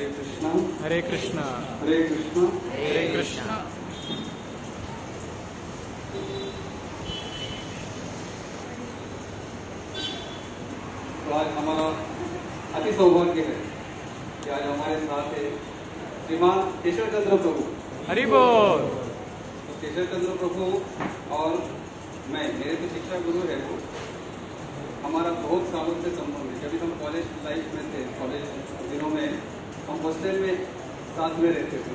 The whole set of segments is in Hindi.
हरे कृष्णा हरे कृष्णा हरे कृष्णा हरे कृष्णा। तो आज हमारा अति सौभाग्य है कि आज हमारे साथ है श्रीमान केशव चंद्र प्रभु। हरि बोल। तो केशव चंद्र प्रभु और मेरे तो शिक्षा गुरु है वो। हमारा बहुत सालों से संबंध है। जब हम कॉलेज लाइफ में थे, कॉलेज दिनों में हम हॉस्टल में साथ में रहते थे।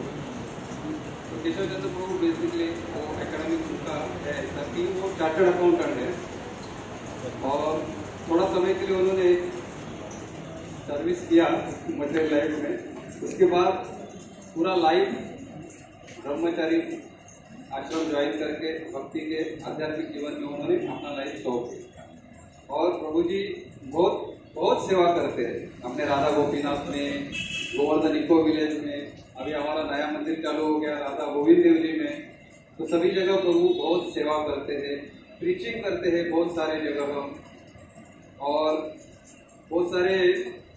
तो केशव चंद्र प्रभु बेसिकली वो एकेडमिक उनका है ऐसा कि वो चार्टर्ड अकाउंटेंट है और थोड़ा समय के लिए उन्होंने सर्विस किया मटेरियल लाइफ में। उसके बाद पूरा लाइफ ब्रह्मचारी आश्रम ज्वाइन करके भक्ति के आध्यात्मिक जीवन में उन्होंने अपना लाइफ सौंप दिया। और प्रभु जी बहुत सेवा करते हैं अपने राधा गोपीनाथ में, गोवर्धन इको विलेज में, अभी हमारा नया मंदिर चालू हो गया राधा गोविंद देव जी में। तो सभी जगह प्रभु बहुत सेवा करते हैं, प्रीचिंग करते हैं बहुत सारे जगह और बहुत सारे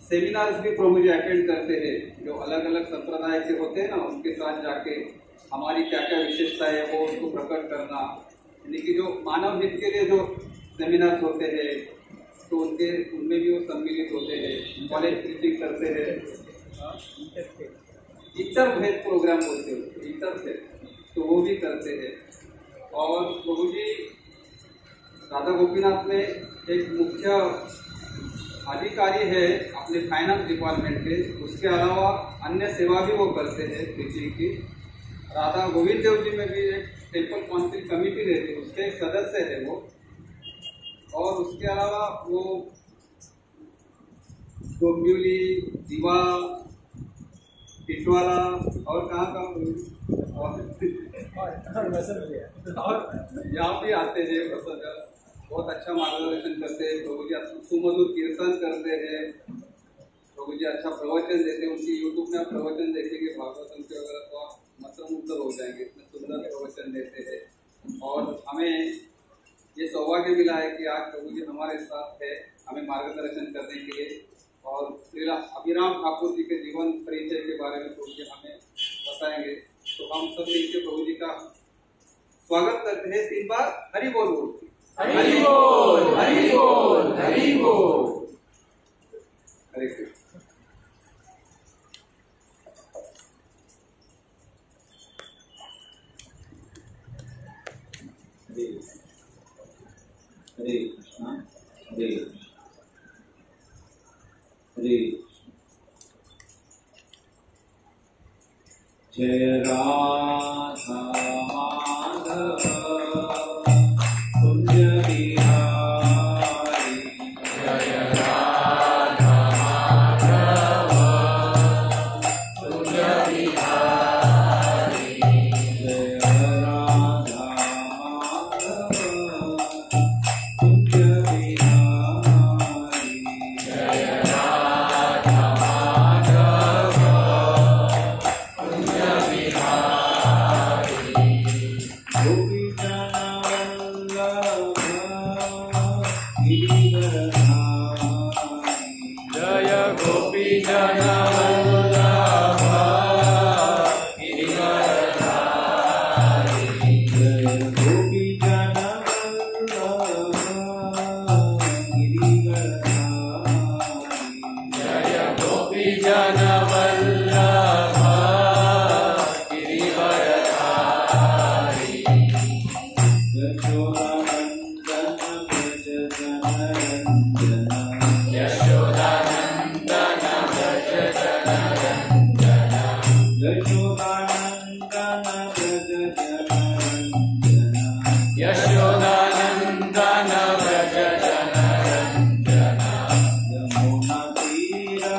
सेमिनार्स भी प्रभु जी अटेंड करते हैं। जो अलग अलग संप्रदाय के होते हैं ना, उनके साथ जाके हमारी क्या क्या विशेषता है वो उसको प्रकट करना, यानी कि जो मानव हित के लिए जो सेमिनार्स होते हैं तो उनमें भी वो सम्मिलित होते हैं। कॉलेज प्रीचिंग करते हैं, इंटरफेथ प्रोग्राम बोलते हैं, इंटरफेथ, तो वो भी करते हैं। और प्रभु जी राधा गोपीनाथ में एक मुख्य अधिकारी है अपने फाइनेंस डिपार्टमेंट के। उसके अलावा अन्य सेवा भी वो करते हैं प्रीचिंग की। राधा गोविंद देव जी में भी एक टेम्पल काउंसिल कमेटी रहती है, उसके एक सदस्य है वो। और उसके अलावा वो डोंबिवली, दीवा, टिटवाला और कहाँ और यहाँ भी आते हैं। बहुत अच्छा मार्गदर्शन करते हैं प्रभु जी, सुमधुर कीर्तन करते हैं प्रभु जी, अच्छा प्रवचन देते हैं। उनकी यूट्यूब में आप प्रवचन देखेंगे भागवतम के वगैरह तो आप मंत्रमुग्ध हो जाएंगे, इतने सुंदर प्रवचन देते हैं। और हमें ये सौभाग्य मिला है कि आज प्रभु जी हमारे साथ है हमें मार्गदर्शन करने के लिए। और श्री अभिराम ठाकुर जी के जीवन परिचय के बारे में प्रभु जी हमें बताएंगे। तो हम सब मिलकर प्रभु जी का स्वागत करते हैं। 3 बार हरि बोल बोलते हैं। हरि बोल हरि बोल हरि बोल। हरे कृष्ण। हरे कृष्णा हरे कृष्णा हरे जय राधा माधव कुंज बिहारी, जय राधा माधव कुंज बिहारी, जय राधा माधव कुंज बिहारी, जय राधा माधव कुंज बिहारी, गोपी जन वल्लभ गिरिधरधारी, जय गोपी जन वल्लभ गिरिधरधारी, जय गोपी जन वल्लभ गिरिधरधारी, जय गोपी जन वल्लभ गिरिधरधारी, यशोदानंदन व्रज जनरंजन, यशोदानंदन व्रज जनरंजन, यशोदानंदन व्रज जनरंजन, यशोदानंदन व्रज जनरंजन, यमुना तीरावनचारी,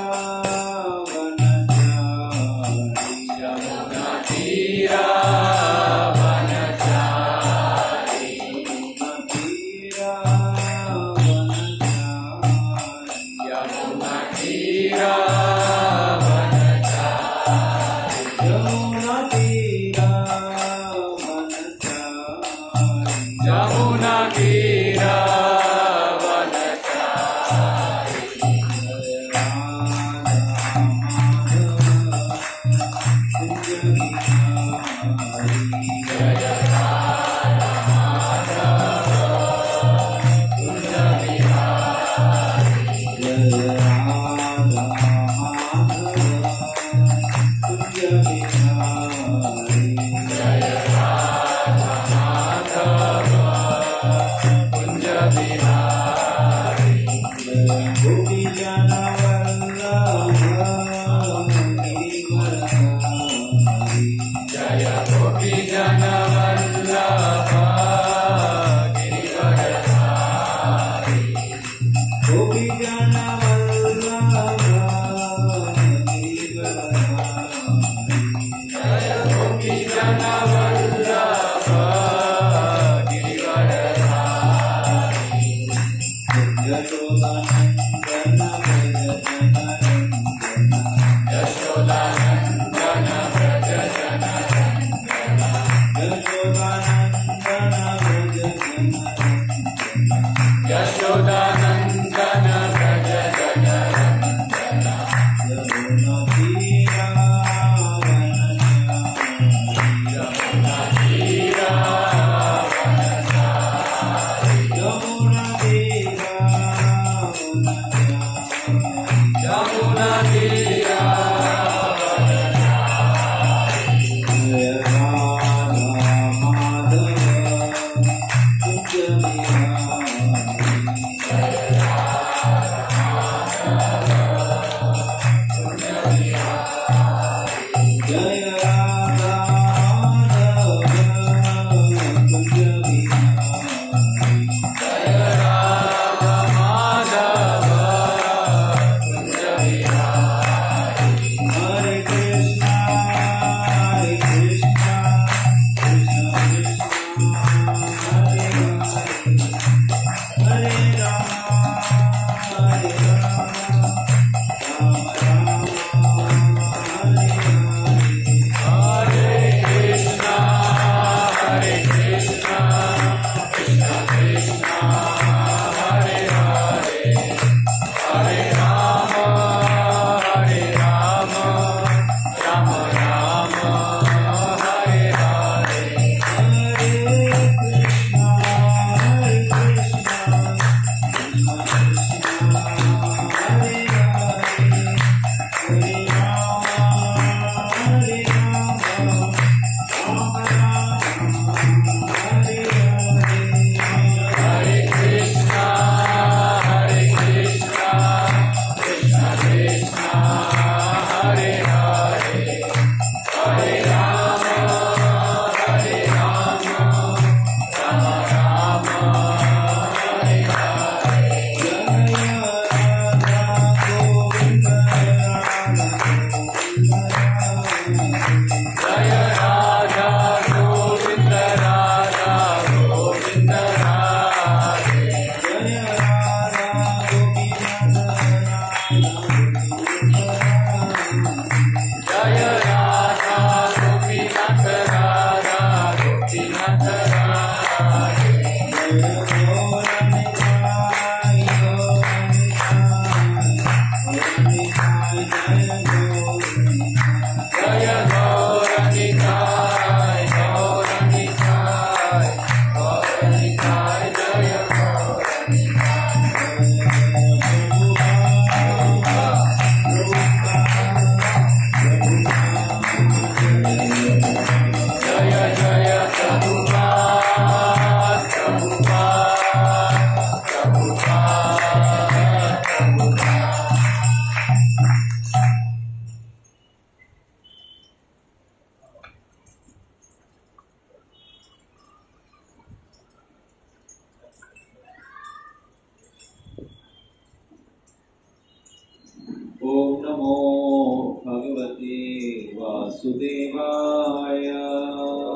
वासुदेवाय।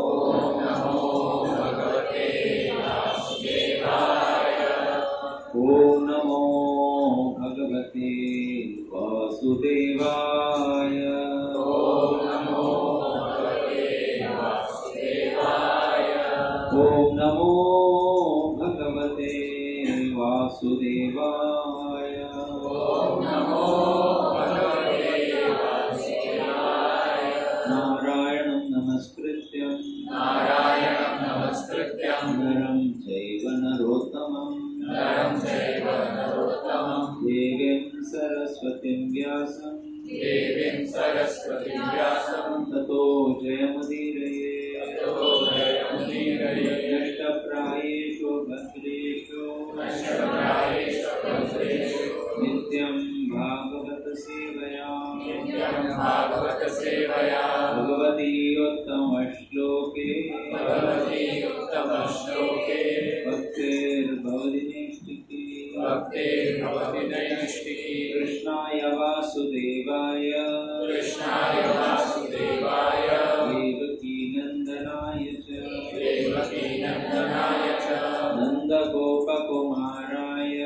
ओम नमो भगवते वासुदेवाय। ओम नमो भगवते वासुदेवाय। ओम नमो भगवते वासुदेवाय। ओम नमो भगवते वासुदेवाय। ओम नमो भगवते वासुदेवाय। नारायणं नमस्कृत्यं नरं चैव नरोत्तमं देवीं सरस्वतीं व्यासं ततो जयमुदीरये। नष्टप्रायेषु भद्रेषु नित्यं भागवत सेवया भगवती उत्तमश्लोके भक्तिर्भवति नैष्ठिकी। कृष्णाय वासुदेवाय देवकी नंदनाय च नंदगोपकुमाराय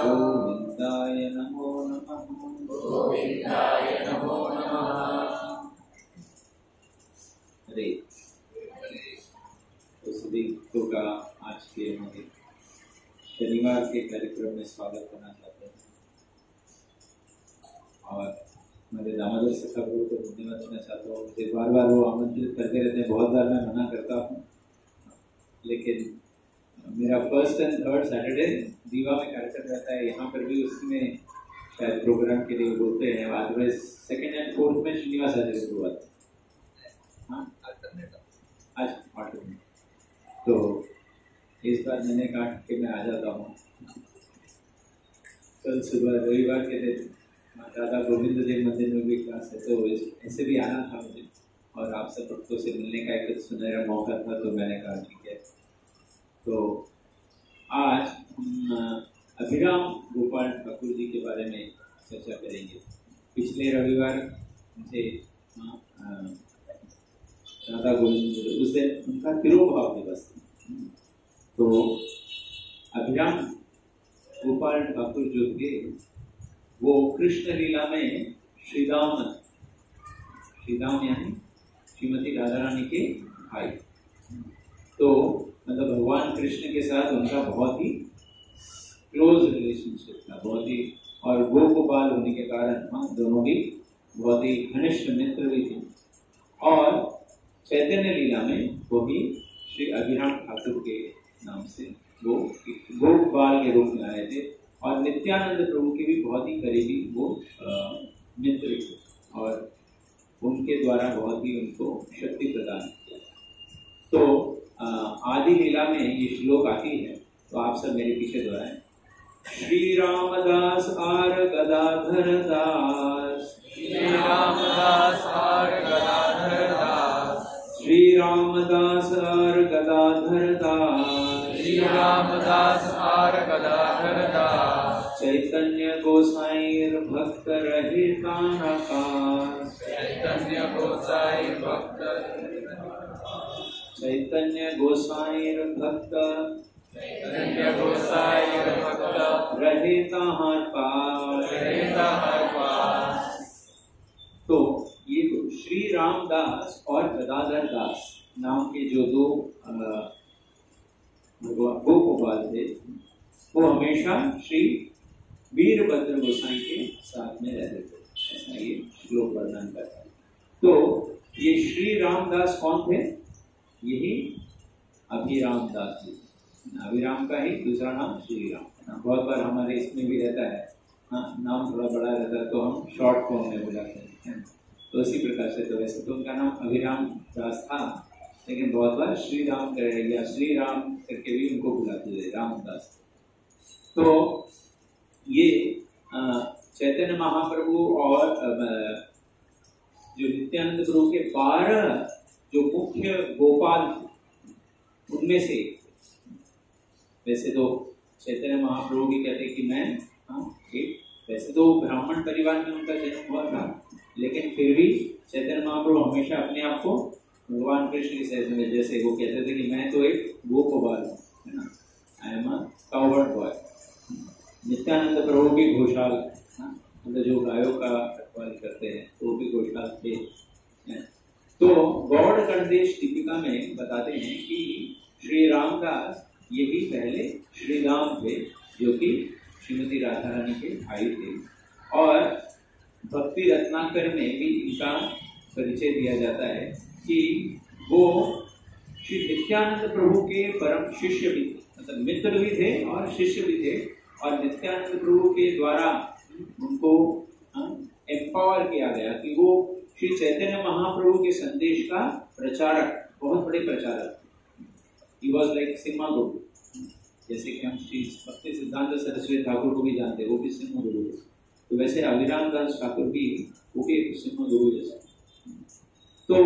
गोविन्दाय नमो नमः। हरे। तो सभी का आज के हमारे शनिवार के कार्यक्रम में स्वागत करना चाहते हैं और हमारे दामोदर सखा गुरु को धन्यवाद देना चाहता हूँ। मुझे बार बार वो आमंत्रित करते रहते हैं, बहुत बार मैं मना करता हूँ, लेकिन मेरा फर्स्ट एंड थर्ड सैटरडे दीवा में कार्यक्रम रहता है, यहाँ पर भी उसमें शायद प्रोग्राम के लिए बोलते हैं। अदरवाइज सेकेंड एंड फोर्थ में श्रीनिवास आचार्य गुरु आते हैं। हाँ आज ऑल्टरनेट। तो इस बार मैंने कहा कि मैं आ जाता हूँ। कल सुबह रविवार के दिन दादा गोविंद देव मंदिर में भी क्लास है, तो ऐसे भी आना था मुझे और आप सब भक्तों से मिलने का एक सुनहरा मौका था, तो मैंने कहा ठीक है। तो आज हम अभिराम गोपाल ठाकुर जी के बारे में चर्चा करेंगे। पिछले रविवार मुझे दादा गोविंद उस दिन उनका तिरुभाव दिवस था। तो अभिराम गोपाल ठाकुर जो थे वो कृष्ण लीला में श्रीदाम यानी श्रीमती राधा रानी के भाई। तो मतलब भगवान कृष्ण के साथ उनका बहुत ही क्लोज रिलेशनशिप था, बहुत ही, और गोपाल होने के कारण हम दोनों भी बहुत ही घनिष्ठ मित्र भी थे। और चैतन्य लीला में वो भी श्री अभिराम ठाकुर के नाम से वो गोपाल के रूप में आए थे और नित्यानंद प्रभु के भी बहुत ही करीबी वो मित्र थे और उनके द्वारा बहुत ही उनको शक्ति प्रदान किया। तो आदि लीला में ये श्लोक आती है, तो आप सब मेरे पीछे दोहराएं। श्री रामदास आर गदाधर दास, श्री रामदास आर गदाधर दास, श्री रामदास आर गदाधर दास, श्री रामदास आर गदाधर दास। चैतन्य गोसाईर भक्त रहिता नकास, चैतन्य गोसाई भक्त, चैतन्य गोसाईर भक्त चैतन्य गोसाई भक्त रहता हर पास, रहता हर पास। तो ये तो श्री रामदास और गदाधर दास नाम के जो दो गोपाल थे, वो हमेशा श्री वीरभद्र गोसाई के साथ में रहते थे, ऐसा ये श्लोक वर्णन करता है। तो ये श्री रामदास कौन थे? यही अभिराम दास जी। अभिराम का ही दूसरा नाम श्री राम। बहुत बार हमारे इसमें भी रहता है, हाँ, नाम थोड़ा बड़ा रहता है तो हम शॉर्ट फॉर्म में बुलाते हैं। तो इसी प्रकार से तो वैसे तो उनका नाम अभिराम दास था, लेकिन बहुत बार श्री राम या श्री राम करके भी उनको बुलाते थे, रामदास। तो ये चैतन्य महाप्रभु और जो नित्यानंद प्रभु के 12 जो मुख्य गोपाल उनमें से, वैसे तो चैतन्य महाप्रभु भी कहते कि मैं एक वैसे तो ब्राह्मण परिवार में उनका जन्म हुआ था, लेकिन फिर भी चैतन्य महाप्रभु हमेशा अपने आप को भगवान कृष्ण के साथ में, जैसे वो कहते थे कि मैं तो एक गोप बाल हूँ, है ना, I am a coward boy. Nityanand प्रभु भी घोषाल, मतलब जो गायों का रखवाल करते हैं वो भी घोषाल थे। तो गौड़ गणदेश दीपिका में बताते हैं कि श्री रामदास यही पहले श्री राम थे, जो कि श्रीमती राधा रानी के भाई थे। और भक्ति रत्नाकर में भी इनका परिचय दिया जाता है कि वो श्री नित्यानंद प्रभु के परम शिष्य भी थे, मतलब मित्र भी थे और शिष्य भी थे। और नित्यानंद प्रभु के द्वारा उनको एम्पावर किया गया कि वो श्री चैतन्य महाप्रभु के संदेश का प्रचारक, बहुत बड़े प्रचारक। He was like सिम्हा गुरु, जैसे कि हम श्री भक्ति सिद्धांत सरस्वती ठाकुर को भी जानते हैं, वो भी सिम्हा गुरु है। तो वैसे अभिराम दास ठाकुर भी वो भी सिम्हा गुरु जैसा। तो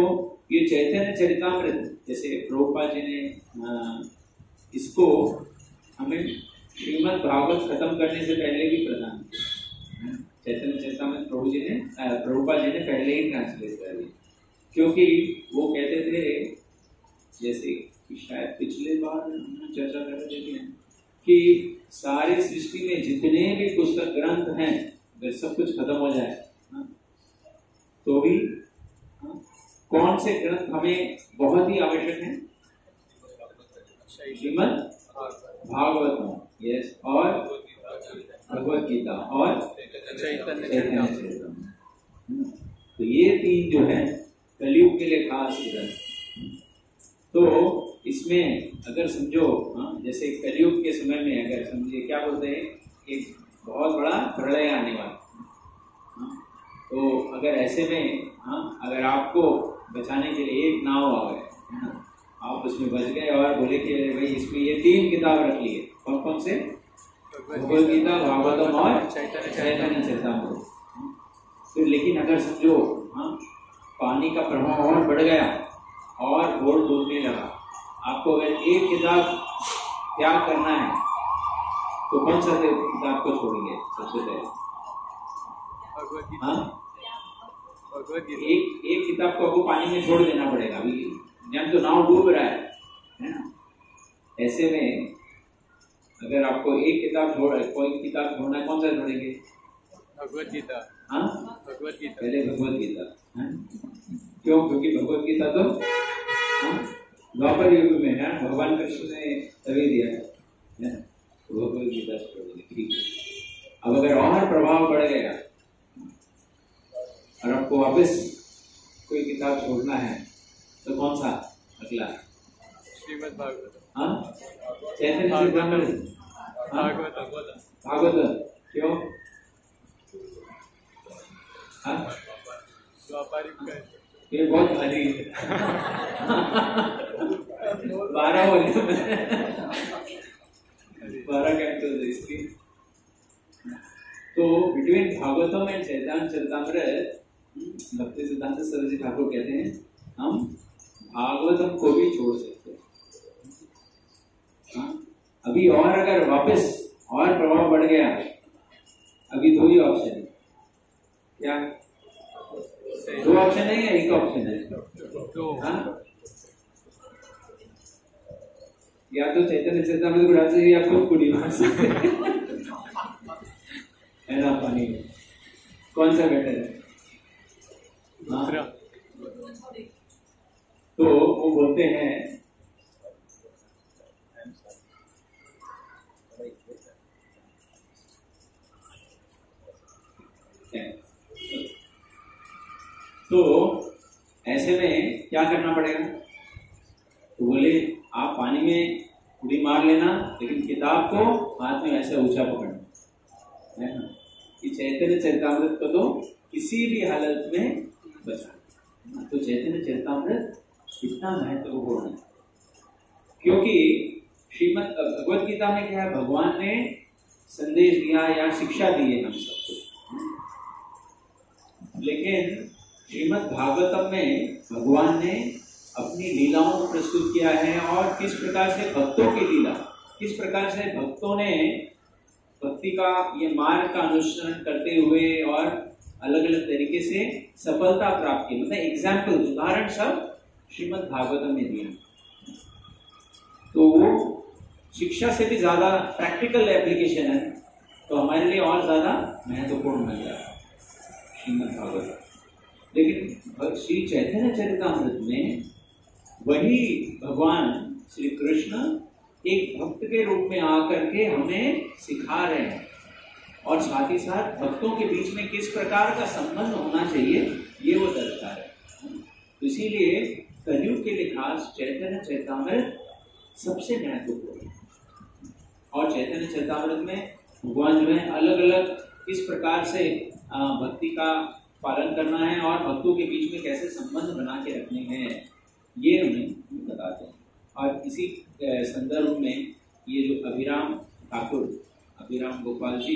ये चैतन्य चरितामृत, जैसे प्रभुपाद जी ने इसको हमें श्रीमद् भागवत खत्म करने से पहले भी प्रदान किया। चैतन्य चरितामृत प्रभुपाद जी ने पहले ही ट्रांसलेट कर दिया, क्योंकि वो कहते थे, जैसे कि शायद पिछले बार हमने चर्चा कर रहे थे कि सारी सृष्टि में जितने भी पुस्तक ग्रंथ हैं, अगर सब कुछ खत्म हो जाए तो भी कौन से ग्रंथ हमें बहुत ही आवश्यक हैं? श्रीमद् भागवत, यस, और भगवत गीता और चैतन्य चरितामृत। तो ये तीन जो है कलयुग के लिए खास ग्रंथ। तो इसमें अगर समझो, जैसे कलयुग के समय में अगर समझिए क्या बोलते हैं, एक बहुत बड़ा प्रलय आने वाला, तो अगर ऐसे में अगर आपको बचाने के लिए एक नाव आ गए, आप उसमें बच गए और बोले कि भाई इसमें ये तीन किताब रख लिए, कौन कौन से? भगवद गीता, भागवतम और चैतन्य चरितामृत। तो लेकिन अगर समझो पानी का प्रभाव और बढ़ गया और घोर डूबने लगा, आपको अगर एक किताब त्याग करना है तो कौन सा किताब को छोड़ेंगे सबसे पहले? एक किताब को आपको पानी में छोड़ देना पड़ेगा, अभी जब तो नाव डूब रहा है ना। ऐसे में अगर आपको एक किताब कोई किताब छोड़ना है, कौन सा छोड़ेंगे? भगवद गीता। भगवद गीता, पहले भगवद गीता। क्यों? क्योंकि भगवद गीता तो द्वापर युग में है, भगवान कृष्ण ने तभी दिया है, भगवद गीता छोड़ेंगे, ठीक है। अब अगर और प्रभाव बढ़ गया और आपको वापस कोई किताब छोड़ना है तो कौन सा अगला? श्रीमद् भागवत, चैतन्य चरितामृत, भागवत। क्यों? ये बहुत भारी है। 12 बोले 12 कैंटोस इसकी। तो बिटवीन भागवतम एंड चैतन्य चरितामृत भक्ति सिद्धांत सरस्वती ठाकुर कहते हैं हम भागवतम को भी छोड़ सकते हैं। अभी और अगर वापस और प्रभाव बढ़ गया, अभी दो ही ऑप्शन है। क्या दो ऑप्शन है या एक ऑप्शन है? या तो चैतन्य चरितामृत उड़ा सकते या खुद कुड़ी मार सकते है ना पानी में। कौन सा बेटर है? तो वो बोलते हैं तो ऐसे में क्या करना पड़ेगा? तो बोले आप पानी में उड़ी मार लेना, लेकिन किताब को हाथ में ऐसे ऊंचा पकड़ना है ना। कि चैतन्य चरितामृत को तो किसी भी हालत में बचा। तो चैतन्य चरितामृत कितना महत्वपूर्ण है, क्योंकि श्रीमद् भगवद गीता में क्या है, भगवान ने संदेश दिया या शिक्षा दी है हम सबको। लेकिन श्रीमद् भागवतम में भगवान ने अपनी लीलाओं को प्रस्तुत किया है और किस प्रकार से भक्तों की लीला, किस प्रकार से भक्तों ने भक्ति का ये मार्ग का अनुसरण करते हुए और अलग अलग तरीके से सफलता प्राप्त की, मतलब एग्जाम्पल, उदाहरण सब श्रीमद् भागवतम में दिया। तो वो शिक्षा से भी ज्यादा प्रैक्टिकल एप्लीकेशन है, तो हमारे लिए और ज्यादा महत्वपूर्ण बन जाता है श्रीमद् भागवतम। लेकिन श्री चैतन्य चरितामृत में वही भगवान श्री कृष्ण एक भक्त के रूप में आकर के हमें सिखा रहे हैं, और साथ ही साथ भक्तों के बीच में किस प्रकार का संबंध होना चाहिए ये वो दर्शा रहे हैं। इसीलिए कलयुग के लिहाज चैतन्य चरितामृत सबसे महत्वपूर्ण है। और चैतन्य चरितामृत में भगवान जो है अलग अलग किस प्रकार से भक्ति का पालन करना है और भक्तों के बीच में कैसे संबंध बना के रखने हैं, ये हमें बताते हैं। और इसी संदर्भ में ये जो अभिराम ठाकुर, अभिराम गोपाल जी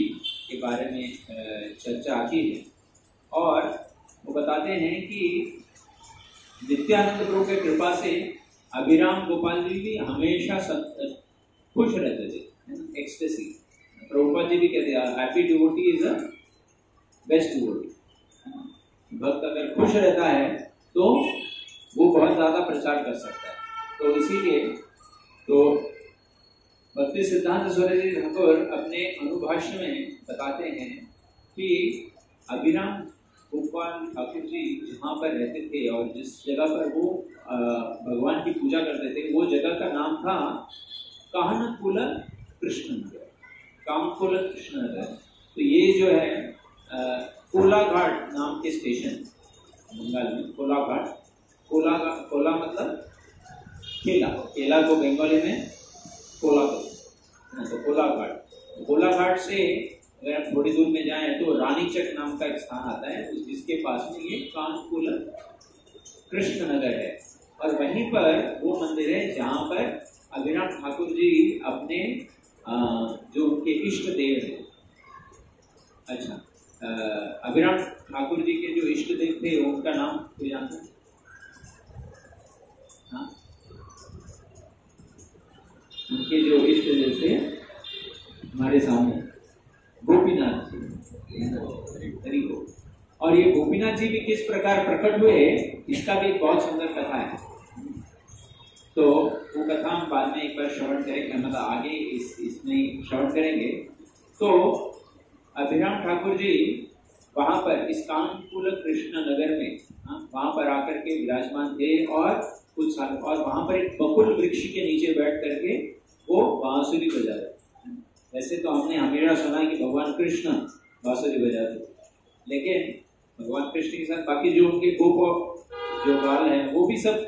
के बारे में चर्चा आती है, और वो बताते हैं कि नित्यानंद प्रभु की कृपा से अभिराम गोपाल जी भी हमेशा खुश रहते थे, एक्सटेसी। प्रभुपाद जी भी कहते हैं happy devotee is the best devotee. भक्त अगर खुश रहता है तो वो बहुत ज्यादा प्रचार कर सकता है। तो इसीलिए तो भक्ति सिद्धांत सरस्वती ठाकुर अपने अनुभाष्य में बताते हैं कि अभिराम गोपाल ठाकुर जी जहाँ पर रहते थे और जिस जगह पर वो भगवान की पूजा करते थे, वो जगह का नाम था काहनकुल कृष्ण नगर, कामकुल कृष्ण नगर। तो ये जो है कोलाघाट नाम के स्टेशन बंगाल में, कोलाघाट, कोला मतलब केला, केला को बंगाली में कोला कहते हैं। तो कोलाघाट, कोलाघाट से अगर आप थोड़ी दूर में जाएं तो रानीचक नाम का एक स्थान आता है, जिसके पास में ये कानकुल कृष्ण नगर है। और वहीं पर वो मंदिर है जहाँ पर अभिराम ठाकुर जी अपने जो उनके इष्ट देव हैं, अच्छा अभिराम ठाकुर जी के जो इष्ट देव थे उनका नाम कोई जानता है? हाँ, उनके जो इष्ट देव थे हमारे सामने गोपीनाथ जी, और ये गोपीनाथ जी भी किस प्रकार प्रकट हुए इसका भी एक बहुत सुंदर कथा है। तो वो कथा हम बाद में एक बार श्रवण करेंगे, मतलब आगे इसमें श्रवण करेंगे। तो अभिराम ठाकुर जी वहां पर इस कानकुल कृष्ण नगर में वहां पर आकर के विराजमान थे और कुछ साल, और वहां पर एक बकुल वृक्ष के नीचे बैठ करके वो बांसुरी बजा रहे। वैसे तो हमने हमेशा सुना कि भगवान कृष्ण बांसुरी बजाते, लेकिन भगवान कृष्ण के साथ बाकी जो उनके गोप जो बाल हैं वो भी सब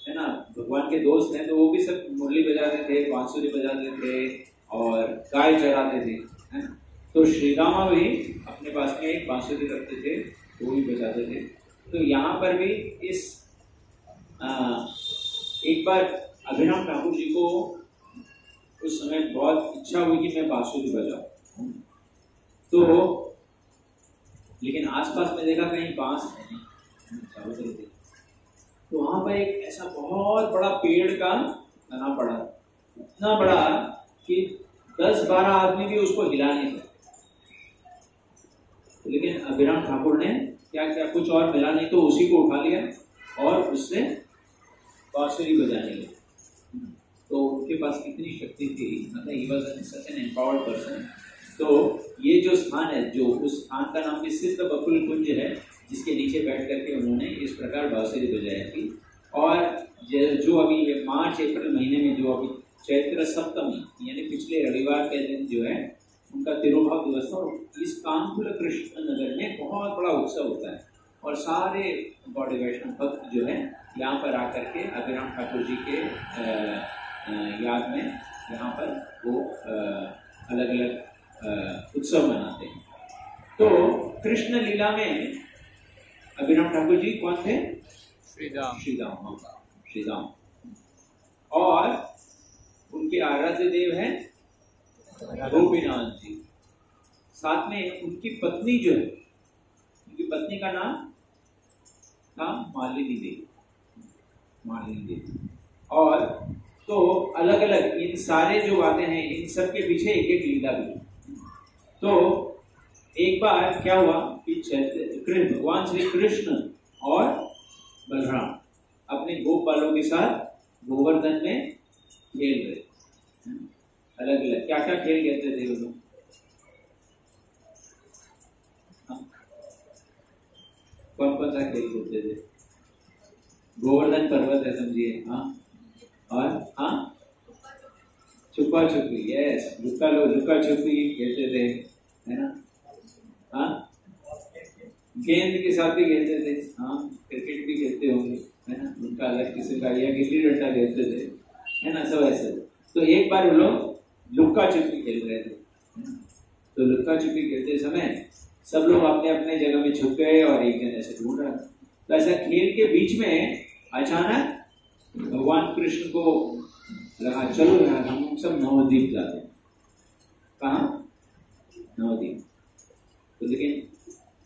है ना भगवान के दोस्त हैं, तो वो भी सब मुरली बजाते थे, बांसुरी बजाते थे और गाय चराते थे, है ना। तो श्री रामा भी अपने पास में एक बांसुरी रखते थे, वो भी बजाते थे। तो यहाँ पर भी इस एक बार अभिराम ठाकुर जी को उस समय बहुत इच्छा हुई कि मैं बांसुरी बजाऊं, तो लेकिन आसपास में देखा कहीं बांस नहीं, चारों तरफ देखा तो वहां पर एक ऐसा बहुत बड़ा पेड़ का तना पड़ा, इतना बड़ा कि 10-12 आदमी भी उसको हिला नहीं सकते। लेकिन अभिराम ठाकुर ने क्या किया, कुछ और मिला नहीं तो उसी को उठा लिया और उससे बांसुरी बजाने लगे। तो उनके पास कितनी शक्ति थी, मतलब he was such an empowered person. तो ये जो स्थान है, जो उस स्थान का नाम भी सिद्ध बकुल कुंज है, जिसके नीचे बैठ करके उन्होंने इस प्रकार बांसुरी बजाई थी। और जो अभी मार्च अप्रैल महीने में जो अभी चैत्र सप्तमी यानी पिछले रविवार के दिन जो है उनका तिरुभाव दिवस था, इस कानकुल कृष्ण नगर में बहुत बड़ा उत्सव होता है और सारे गौड़ वैष्णव भक्त जो है यहाँ पर आकर के अभिराम ठाकुर जी के याद में यहाँ पर वो अलग अलग उत्सव मनाते हैं। तो कृष्ण लीला में अभिराम ठाकुर जी कौन थे? श्रीराम। और उनके आराध्य देव हैं गोपीनाथ जी। साथ में उनकी पत्नी जो है, उनकी पत्नी का नाम था मालिनी देवी। और तो अलग अलग इन सारे जो बातें हैं इन सब के पीछे एक एक लीला भी, तो एक बार क्या हुआ कि भगवान श्री कृष्ण और बलराम अपने गोप बालों के साथ गोवर्धन में खेल रहे। अलग अलग क्या क्या खेल खेलते थे वो लोग? कौन कौन सा खेल खेलते थे? गोवर्धन पर्वत है समझिए। हाँ, और हाँ, छुपा छुपी, यस, लुका छुपी खेलते थे, है ना। हाँ, गेंद के साथ भी खेलते थे। हाँ, क्रिकेट भी खेलते होंगे, है ना, उनका अलग किस्म का, या गिल्ली डंडा खेलते थे, है ना, सब ऐसे। तो एक बार वो लोग लुका छुपी खेल रहे थे। तो लुका छुपी खेलते समय सब लोग अपने अपने जगह में छुप गए और एक जने से ढूंढ रहा। तो ऐसा खेल के बीच में अचानक भगवान कृष्ण को लगा चलो यार हम सब नवद्वीप जाते हैं। कहाँ? नवद्वीप। तो लेकिन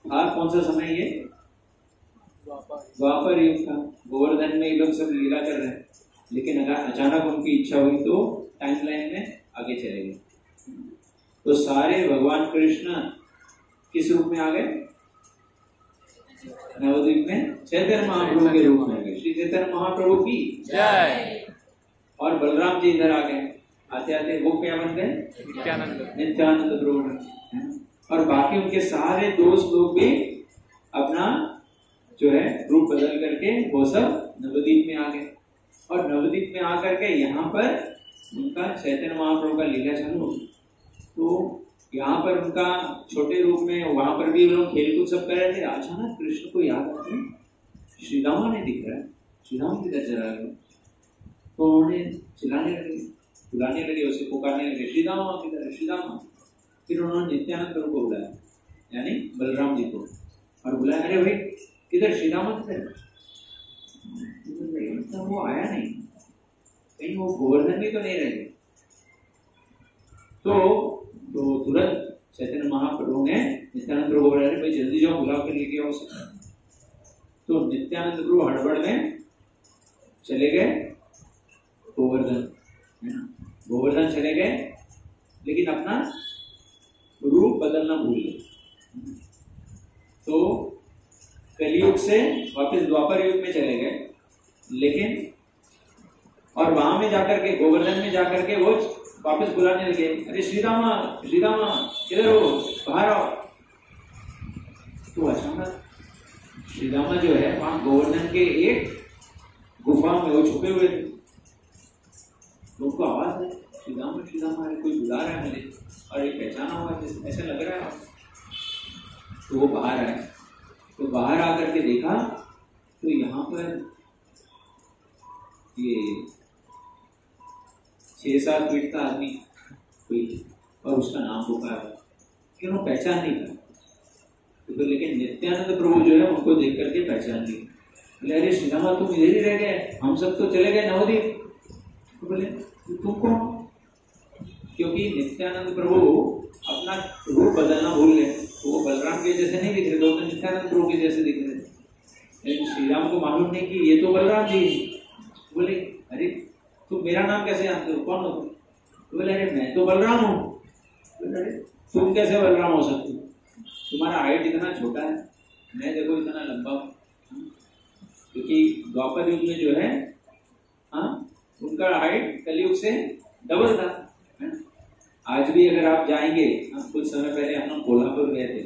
था कौन सा समय ये? द्वापर युग था। गोवर्धन में ये लोग सब लीला कर रहे हैं, लेकिन अगर अचानक उनकी इच्छा हुई तो टाइमलाइन में आगे चले गए। तो सारे भगवान कृष्ण किस रूप में आ गए? नवद्वीप में चैतन्य महाप्रभु के रूप में आ गए। श्री चैतन्य महाप्रभु की जय। और बलराम जी इधर आ गए। आते आते वो क्या बन गए? नित्यानंद प्रभु। और बाकी उनके सारे दोस्त लोग भी अपना जो है रूप बदल करके वो सब नवद्वीप में आ गए। और नवद्वीप में आकर के यहाँ पर उनका चैतन्य महाप्रभु का लीला चालू। तो यहाँ पर उनका छोटे रूप में वहां पर भी लोग खेलकूद सब कर रहे थे। अचानक कृष्ण को याद आती श्रीदामा ने दिख रहा है, श्रीदामा किधर चला गया। तो उन्होंने चिल्लाने लगे, बुलाने लगे, उसे पुकारने लगे, श्रीदामा किधर है, श्रीदामा। फिर उन्होंने नित्यानंद प्रभु को बुलाया, यानी बलराम जी को, और बुलाया, अरे भाई किधर श्रीदामा किधर? वो आया नहीं, कहीं वो गोवर्धन भी तो नहीं रहे। तो तुरंत चैतन्य महाप्रभु ने नित्यानंद प्रभु को बोला, भाई जल्दी जाओ बुला कर लेके आओ उसे। तो नित्यानंद प्रभु हड़बड़ में चले गए गोवर्धन, है ना, गोवर्धन चले गए, लेकिन अपना रूप बदलना भूल गए। तो कलियुग से वापस द्वापर युग में चले गए, लेकिन और वहां में जाकर के गोवर्धन में जाकर के वो वापस बुलाने लगे, अरे श्रीरामा श्रीरामा किधर हो, बाहर आओ। तो अचानक श्रीरामा जो है वहां गोवर्धन के एक गुफा में वो छुपे हुए थे। उनको आवाज है, श्रीरामा श्रीरामा, कोई बुला रहा है मुझे, और ये पहचाना हुआ जैसे ऐसा लग रहा है। तो वो बाहर आए। तो बाहर आकर के देखा तो यहाँ पर ये 6-7 फीट का आदमी कोई, और उसका नाम पुकारा, कि उन्होंने पहचान नहीं पाया। तो लेकिन नित्यानंद प्रभु जो है उनको देख करके पहचान ली। बोले, अरे श्रीरामा तुम इधर ही रह गए, हम सब तो चले गए नवद्वीप। तो बोले तुम कौन? क्योंकि नित्यानंद प्रभु अपना रूप बदलना भूल गए। तो वो बलराम के जैसे नहीं दिख रहे, तो नित्यानंद प्रभु के जैसे दिख रहे। लेकिन श्रीराम को मालूम नहीं कि ये तो बलराम जी। बोले, अरे तुम मेरा नाम कैसे जानते हो, कौन हो तुम? तो बोले, अरे मैं तो बलराम हूँ। बोले, अरे तुम कैसे बलराम हो सकते हो, तुम्हारा हाइट इतना छोटा है, मैं देखो इतना लंबा हूँ। क्योंकि द्वापर युग में जो है उनका हाइट कलयुग से डबल था। आज भी अगर आप जाएंगे, कुछ समय पहले हम लोग कोल्हापुर गए थे।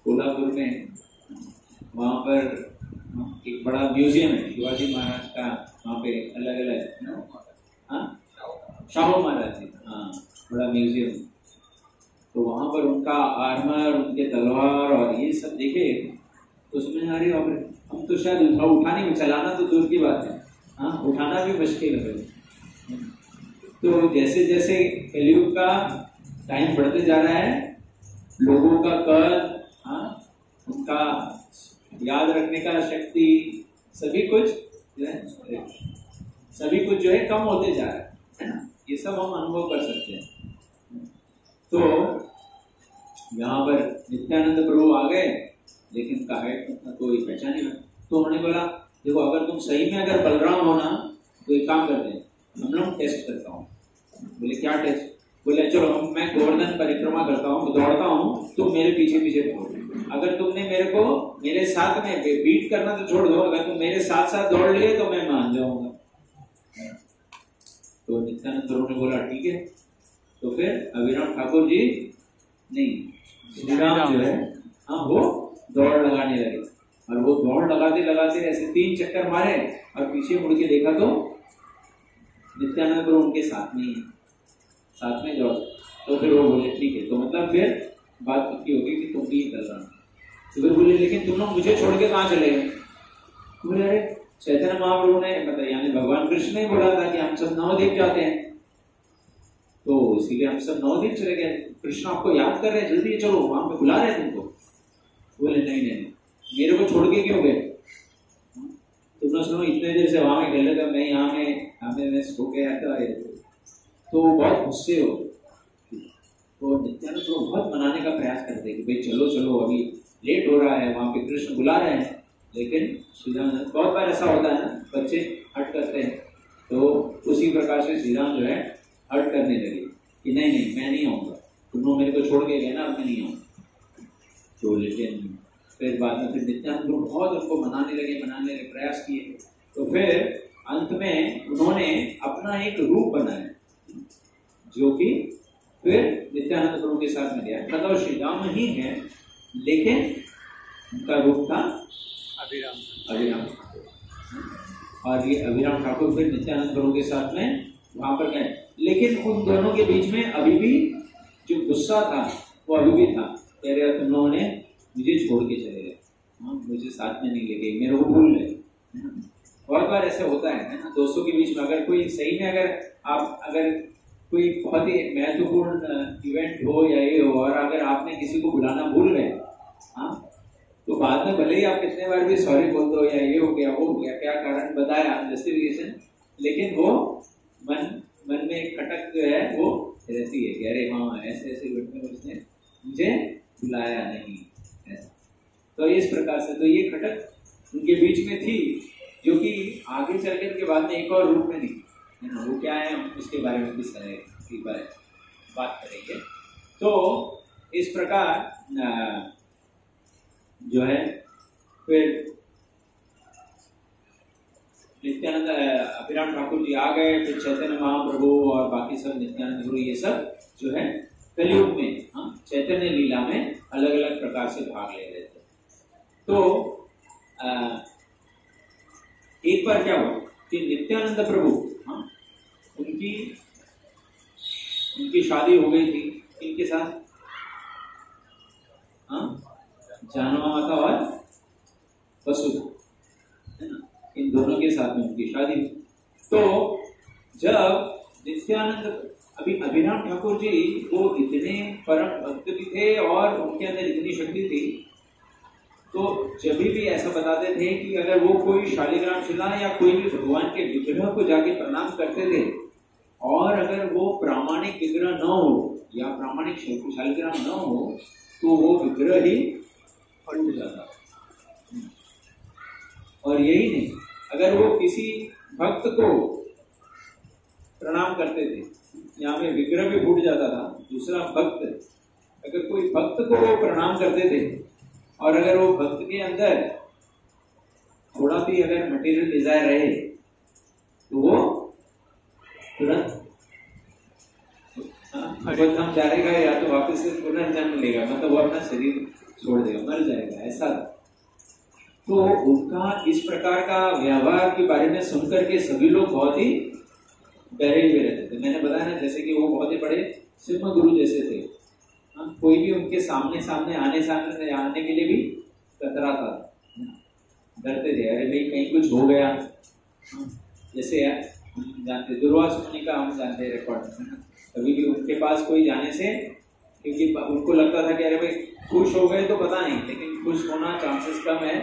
कोल्हापुर में वहाँ पर एक बड़ा म्यूजियम है शिवाजी महाराज का, वहाँ पे अलग अलग शाहू महाराज जी, बड़ा म्यूजियम। तो वहाँ पर उनका आर्मर, उनके तलवार और ये सब देखे तो उसमें अरे हम तो शायद उठाने में, चलाना तो दूर की बात है, उठाना भी मुश्किल है। तो जैसे जैसे कलयुग का टाइम बढ़ते जा रहा है, लोगों का कद, उनका याद रखने का शक्ति, सभी कुछ जो है कम होते जा रहा है ना। ये सब हम अनुभव कर सकते हैं। तो यहाँ पर नित्यानंद प्रभु आ गए, लेकिन उनका हाइट कोई पहचान नहीं। तो उन्होंने बोला, देखो अगर तुम सही में अगर बलराम हो ना, तो एक काम करते हैं, हम लोग टेस्ट करता हूँ। बोले क्या टेस्ट? बोले चलो मैं गोवर्धन परिक्रमा करता हूँ, दौड़ता हूँ, तुम मेरे पीछे पीछे दौड़ो। अगर तुमने मेरे को मेरे साथ में बीट करना तो छोड़ दो, अगर तुम मेरे साथ साथ दौड़ लिए तो मैं मान जाऊंगा। तो नित्यानंद प्रभु ने बोला ठीक है। तो फिर अभिराम ठाकुर जी नहीं, श्री राम जो है हाँ वो दौड़ लगाने लगे, और वो दौड़ लगाते लगाते ऐसे 3 चक्कर मारे और पीछे मुड़ के देखा तो नित्यानंद प्रभु उनके साथ में ही, साथ में दौड़। तो फिर वो बोले ठीक है, तो मतलब फिर बात पक्की होगी कि तुम भी कर रहा। तो फिर बोले लेकिन तुम लोग मुझे छोड़ के कहाँ चले गए? बोले अरे चैतन्य महाप्रभु ने मतलब यानी भगवान कृष्ण ने बोला था कि हम सब नवद्वीप जाते हैं, तो इसीलिए हम सब नवद्वीप चले गए। कृष्ण आपको याद कर रहे हैं, जल्दी चलो, वहां पे बुला रहे हैं तुमको। बोले नहीं नहीं, मेरे को छोड़ के क्यों गए? तुमने सुनो इतने देर से वहां में खेले था, मैं यहाँ में सो के आता है। तो बहुत गुस्से हो, तो नित्यानंद तो बहुत मनाने का प्रयास करते हैं कि भाई चलो चलो, अभी लेट हो रहा है, वहां पे कृष्ण बुला रहे हैं। लेकिन श्रीराम, बहुत बार ऐसा होता है ना, बच्चे हट करते हैं, तो उसी प्रकार से श्रीराम जो है हट करने लगे कि नहीं नहीं मैं नहीं आऊंगा, तुम लोग मेरे को छोड़ के गए ना, अब मैं नहीं आऊंगा। तो लेकिन फिर बाद में फिर नित्यानंद बहुत उनको मनाने लगे प्रयास किए। तो फिर अंत में उन्होंने अपना एक रूप बनाया, जो कि फिर नित्यानंद प्रभु के साथ में गया। मतलब श्री राम ही है, लेकिन उनका रूप था अभिराम ठाकुर। और ये अभिराम ठाकुर फिर नित्यानंद प्रभु के साथ में वहां पर गए। लेकिन उन दोनों के बीच में अभी भी जो गुस्सा था वो अभी भी था। कह रहे तुम लोगों ने मुझे छोड़ के चले गए, मुझे साथ में नहीं ले गए, मेरे को भूल गए। बहुत बार ऐसा होता है ना दोस्तों के बीच में। अगर कोई सही में अगर कोई बहुत ही महत्वपूर्ण इवेंट हो या ये हो, और अगर आपने किसी को बुलाना भूल गए, तो बाद में भले ही आप कितने बार भी सॉरी बोल दो या ये हो गया वो हो गया, क्या कारण बताया जस्टिफिकेशन, लेकिन वो मन में एक खटक जो है वो रहती है कि अरे हाँ ऐसे ऐसे घटने में उसने मुझे बुलाया नहीं, ऐसा। तो इस प्रकार से तो ये खटक उनके बीच में थी, जो कि आगे चलकर के बाद में एक और रूप में नहीं है ना, वो क्या है हम उसके बारे में किस तरह की बात करेंगे। तो इस प्रकार जो है फिर नित्यानंद अभिराम ठाकुर जी आ गए, फिर चैतन्य महाप्रभु और बाकी सब नित्यानंद गुरु ये सब जो है कलयुग में चैतन्य लीला में अलग अलग प्रकार से भाग ले रहे थे। तो एक बार क्या हुआ कि नित्यानंद प्रभु उनकी शादी हो गई थी इनके साथ, जानवा माता और वसुधा, है ना, इन दोनों के साथ में उनकी शादी। तो जब नित्यानंद अभिराम ठाकुर जी वो इतने परम भक्त भी थे और उनके अंदर इतनी शक्ति थी, तो जब भी ऐसा बताते थे कि अगर वो कोई शालिग्राम शिला या कोई भी भगवान के विग्रह को जाके प्रणाम करते थे, और अगर वो प्रामाणिक विग्रह न हो या प्रामाणिक शालिग्राम न हो, तो वो विग्रह ही फट जाता। और यही नहीं, अगर वो किसी भक्त को प्रणाम करते थे, यहाँ में विग्रह भी फूट जाता था। दूसरा भक्त, अगर कोई भक्त को वो प्रणाम करते थे, और अगर वो भक्त के अंदर थोड़ा भी अगर मटेरियल डिजायर रहे, तो वो तुरंत हम जाएगा या तो वापस से पुनर्जन्म लेगा, मतलब वो अपना शरीर छोड़ देगा, मर जाएगा, ऐसा। तो उनका इस प्रकार का व्यवहार के बारे में सुनकर के सभी लोग बहुत ही डरे हुए रहते थे। मैंने बताया ना, जैसे कि वो बहुत ही बड़े सिंह गुरु जैसे थे। कोई भी उनके सामने आने के लिए भी कतराता, डरते थे, अरे भाई कहीं कुछ हो गया। जैसे हम जानते दुर्वासा मुनि का, हम जानते रिकॉर्ड, कभी भी उनके पास कोई जाने से, क्योंकि उनको लगता था कि अरे भाई खुश हो गए तो पता नहीं, लेकिन खुश होना चांसेस कम है,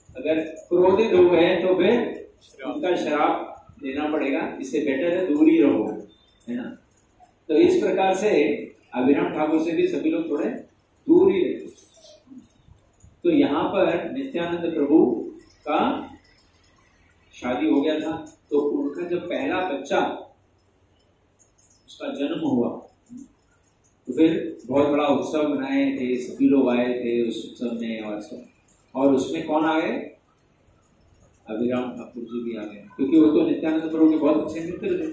अगर क्रोधित हो गए तो फिर उनका श्राप देना पड़ेगा, इससे बेटर है दूर ही रहो, है ना। तो इस प्रकार से अभिराम ठाकुर से भी सभी लोग थोड़े दूर ही रहते। तो यहाँ पर नित्यानंद प्रभु का शादी हो गया था, तो उनका जब पहला बच्चा उसका जन्म हुआ, तो फिर बहुत बड़ा उत्सव मनाए थे, सभी लोग आए थे उस उत्सव में और सब। और उसमें कौन आ गए? अभिराम ठाकुर जी भी आ गए, क्योंकि वो तो नित्यानंद प्रभु के बहुत अच्छे मित्र थे।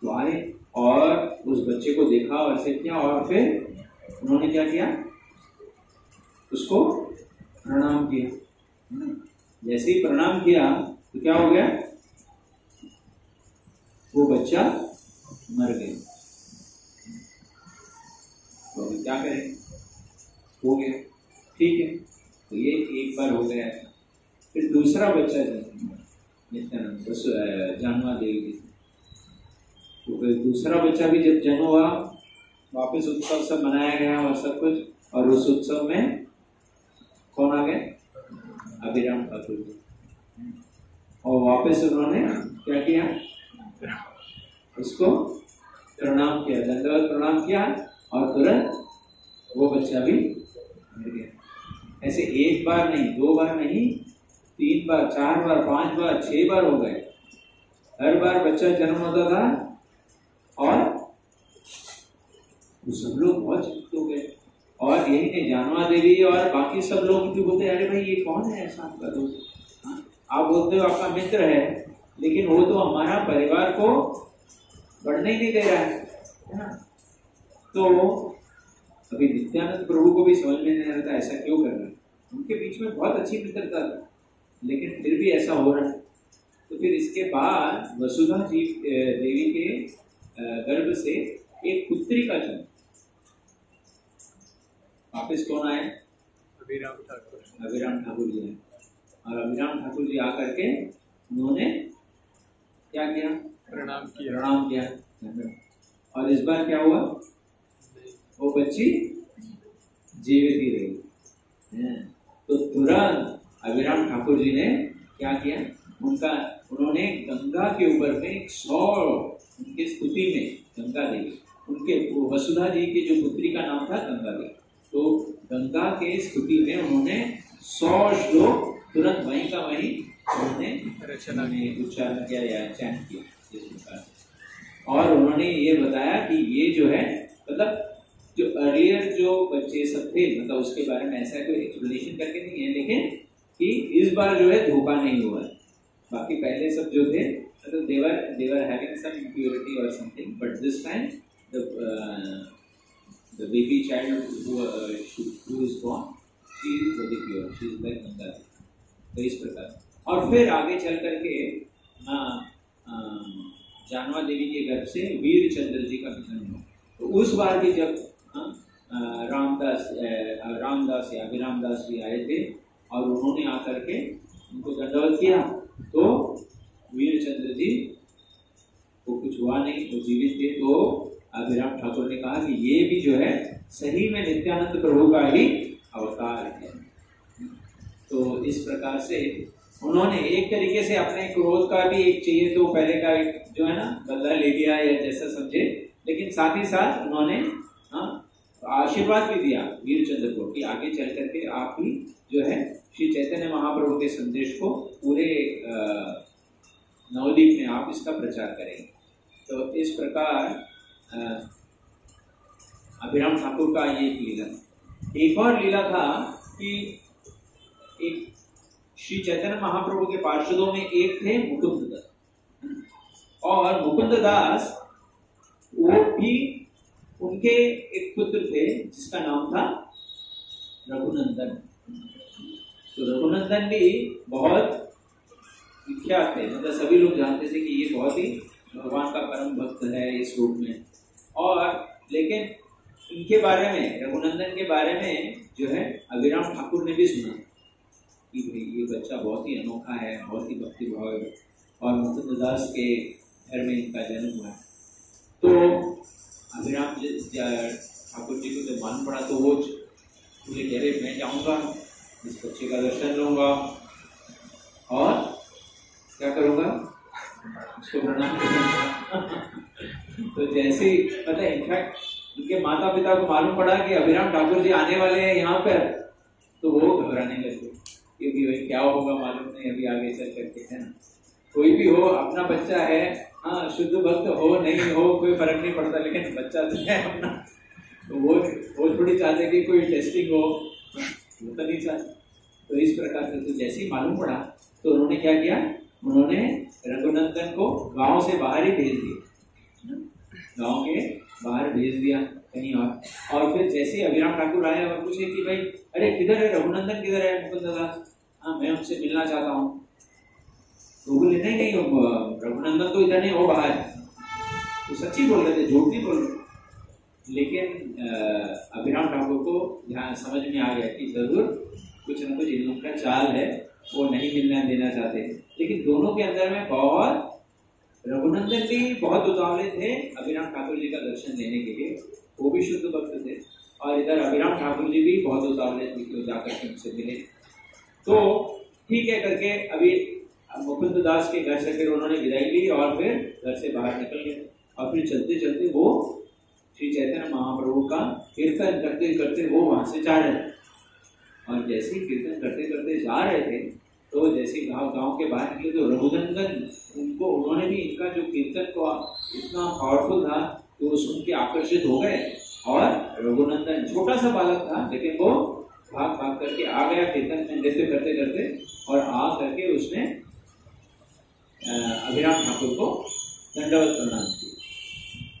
तो आए और उस बच्चे को देखा और से किया, और फिर उन्होंने क्या किया? उसको प्रणाम किया। जैसे ही प्रणाम किया तो क्या हो गया? वो बच्चा मर गया। तो अभी क्या करें? हो गया, ठीक है। तो ये एक बार हो गया। फिर दूसरा बच्चा नित्यानंद जानवा देवी जी, तो फिर दूसरा बच्चा भी जब जन्म हुआ, वापस उत्सव सब मनाया गया और सब कुछ। और उस उत्सव में कौन आ गए? अभिराम ठाकुर जी। और वापस उन्होंने क्या किया? उसको प्रणाम किया, दंडवत प्रणाम किया, और तुरंत वो बच्चा भी मर गया। ऐसे एक बार नहीं, दो बार नहीं, 3 बार, 4 बार, 5 बार, 6 बार हो गए। हर बार बच्चा जन्म होता था और सब लोग बहुत चिंतित हो गए। और यही नहीं, जानवा देवी और बाकी सब लोग भी बोलते, अरे भाई ये कौन है ऐसा आपका दोस्त? आप बोलते हो आपका मित्र है, लेकिन वो तो हमारा परिवार को बढ़ने ही नहीं दे रहा है ना। तो अभी नित्यानंद प्रभु को भी समझ में नहीं आता ऐसा क्यों कर रहा है। उनके बीच में बहुत अच्छी मित्रता था, लेकिन फिर भी ऐसा हो रहा है। तो फिर इसके बाद वसुधा जी देवी के गर्भ से एक पुत्री का जन्म। वापिस कौन आए? अभिराम ठाकुर। अभिराम ठाकुर जी आए। और अभिराम ठाकुर जी आकर के उन्होंने क्या किया? प्रणाम किया। प्रणाम किया। और इस बार क्या हुआ? वो बच्ची जीवित ही रही। तो तुरंत अभिराम ठाकुर जी ने क्या किया? उन्होंने गंगा के ऊपर में 100 उनके स्तुति में, गंगा देवी, उनके वसुधा जी की जो पुत्री का नाम था गंगा देवी, तो गंगा के स्तुति में उन्होंने 100 श्लोक तुरंत वहीं का वहीं उन्होंने उच्चारण किया या चैंट किया इस प्रकार। और उन्होंने ये बताया कि ये जो है, मतलब जो अर्लियर जो बच्चे सब थे, मतलब उसके बारे में ऐसा कोई एक्सप्लेनेशन करके नहीं है, लेकिन कि इस बार जो है धोखा नहीं हुआ। बाकी पहले सब जो थे, मतलब देवर हैविंग सम इम्प्योरिटी और something, but this time the baby child who is born, she is very pure, she is like Ganga। तो इस प्रकार। और फिर आगे चल करके जानवा देवी के गर्भ से वीर चंद्र जी का जन्म हुआ। तो उस बार भी जब रामदास या अभिरामदास जी आए थे और उन्होंने आकर के उनको दंडवत किया, तो वीर चंद्र जी को कुछ हुआ नहीं, वो जीवित थे। तो अभिराम ठाकुर ने कहा कि ये भी जो है सही में नित्यानंद प्रभु का ही अवतार है। तो इस प्रकार से उन्होंने एक तरीके से अपने क्रोध का भी एक चाहिए तो पहले का एक जो है ना बदला ले लिया या जैसा समझे, लेकिन साथ ही साथ उन्होंने आशीर्वाद भी दिया वीरचंद्र को कि आगे चल करके आप ही जो है श्री चैतन्य महाप्रभु के संदेश को पूरे नवद्वीप में आप इसका प्रचार करेंगे। तो इस प्रकार अभिराम ठाकुर का ये एक लीला। एक और लीला था कि एक श्री चैतन्य महाप्रभु के पार्षदों में एक थे मुकुंद दास, और मुकुंद दास वो भी उनके एक पुत्र थे जिसका नाम था रघुनंदन। तो रघुनंदन भी बहुत विख्यात थे, मतलब सभी लोग जानते थे कि ये बहुत ही भगवान का परम भक्त है इस रूप में। और लेकिन इनके बारे में, रघुनंदन के बारे में जो है अभिराम ठाकुर ने भी सुना कि भाई ये बच्चा बहुत ही अनोखा है, बहुत ही भक्ति भाव है, और मुकुंद दास के घर में इनका जन्म हुआ है। तो अभिराम ठाकुर जी को जब मालूम पड़ा तो वो बोले कह रहे मैं जाऊँगा, इस बच्चे का दर्शन लूँगा और क्या करूँगा, उसको प्रणाम करूँगा। तो जैसे ही मतलब इनफैक्ट उनके माता पिता को मालूम पड़ा कि अभिराम ठाकुर जी आने वाले हैं यहाँ पर, तो वो घबराने लगे क्योंकि भाई क्या होगा मालूम नहीं, अभी आगे चल करके, है ना। कोई भी हो अपना बच्चा है, हाँ शुद्ध भक्त हो नहीं हो कोई फर्क नहीं पड़ता, लेकिन बच्चा तो है अपना, तो वो थोड़ी चाहते कि कोई टेस्टिंग हो, वो तो नहीं चाहते। तो इस प्रकार से तो जैसे ही मालूम पड़ा तो उन्होंने क्या किया, उन्होंने रघुनंदन को गांव से बाहर ही भेज दिया, गांव के बाहर भेज दिया कहीं और फिर जैसे ही अभिराम ठाकुर आए और पूछे कि भाई अरे किधर है रघुनंदन, किधर है मुकुंद दास, हाँ मैं उनसे मिलना चाहता हूँ। तो बोले नहीं नहीं रघुनंदन तो इधर नहीं, वो बाहर। तो सच्ची बोल रहे थे, झूठ नहीं बोल रहे। लेकिन अभिराम ठाकुर को ध्यान समझ में आ गया कि जरूर कुछ न कुछ इन लोगों का चाल है, वो नहीं मिलना देना चाहते। लेकिन दोनों के अंदर में बहुत, रघुनंदन भी बहुत उतावले थे अभिराम ठाकुर जी का दर्शन लेने के लिए, वो भी शुद्ध भक्त थे, और इधर अभिराम ठाकुर जी भी बहुत उतावले थे कि जाकर के उनसे मिले। तो ठीक है करके अभी मुकुंद दास के घर से फिर उन्होंने विदाई ली और फिर घर से बाहर निकल गए। और फिर चलते चलते वो श्री चैतन्य महाप्रभु का कीर्तन करते करते वो वहां से जा रहे थे। और जैसे ही कीर्तन करते करते जा रहे थे तो जैसे गांव के बाहर निकले तो रघुनंदन उनको, उन्होंने भी इनका जो कीर्तन को इतना पावरफुल था तो सुन के आकर्षित हो गए। और रघुनंदन छोटा सा बालक था लेकिन वो भाग भाग करके आ गया कीर्तन में नृत्य करते करते, और आ करके उसने अभिराम ठाकुर को दंडवत प्रणाम किया।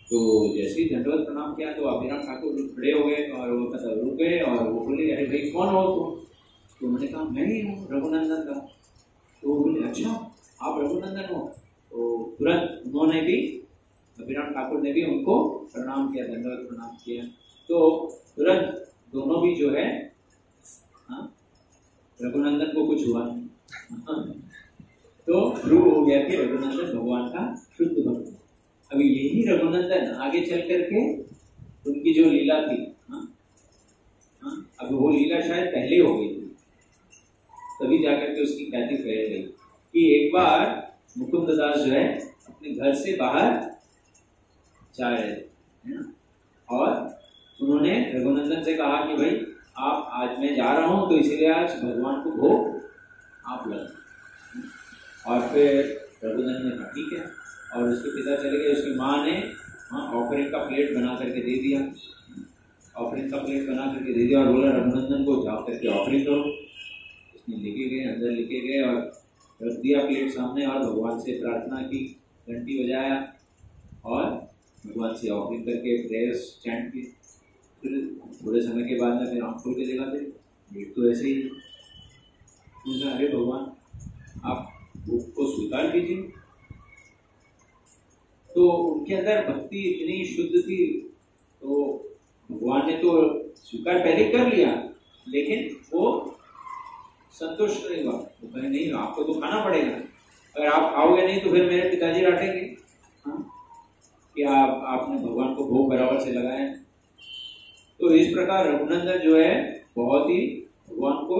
तो जैसे ही दंडवत प्रणाम किया तो अभिराम ठाकुर खड़े हो गए और वो मतलब रुक गए और वो बोले अरे भाई कौन हो तुम? तो उन्होंने कहा मैं ही हूँ रघुनंदन का। तो वो बोले अच्छा आप रघुनंदन हो? तो तुरंत उन्होंने भी, अभिराम ठाकुर ने भी उनको प्रणाम किया, दंडवत प्रणाम किया। तो तुरंत दोनों भी जो है, रघुनंदन को कुछ हुआ नहीं, तो प्रूव हो गया कि रघुनंदन भगवान का शुद्ध भक्त। अभी यही रघुनंदन आगे चल करके उनकी जो लीला थी, अब वो लीला शायद पहले हो गई थी, तभी जाकर के उसकी ख्याति फैल गई कि एक बार मुकुंद दास जो है अपने घर से बाहर जा रहे थे, है ना, और उन्होंने रघुनंदन से कहा कि भाई आप, आज मैं जा रहा हूं तो इसीलिए आज भगवान को भोग आप लगा। और फिर रघुनंदन ने कहा ठीक है, और उसके पिता चले गए, उसकी माँ ने ऑफरिंग का प्लेट बना करके दे दिया, ऑफरिंग का प्लेट बना करके दे दिया और बोला रघुनंदन को जा करके ऑफरिंग करो। उसने लेके गए, अंदर लेके गए और रख दिया प्लेट सामने और भगवान से प्रार्थना की, घंटी बजाया और भगवान से ऑफरिंग करके प्रेयर्स चैंट की। फिर थोड़े समय के बाद में फिर आँख खोल के देखा थे भीड़ तो ऐसे ही। अरे भगवान आप भूख को स्वीकार कीजिए। तो उनके अंदर भक्ति इतनी शुद्ध थी तो भगवान ने तो स्वीकार पहले कर लिया, लेकिन वो संतुष्ट नहीं हुआ। वो कहे नहीं आपको तो खाना पड़ेगा, अगर आप खाओगे नहीं तो फिर मेरे पिताजी डांटेंगे कि आपने भगवान को भोग बराबर से लगाया। तो इस प्रकार रघुनंदन जो है बहुत ही भगवान को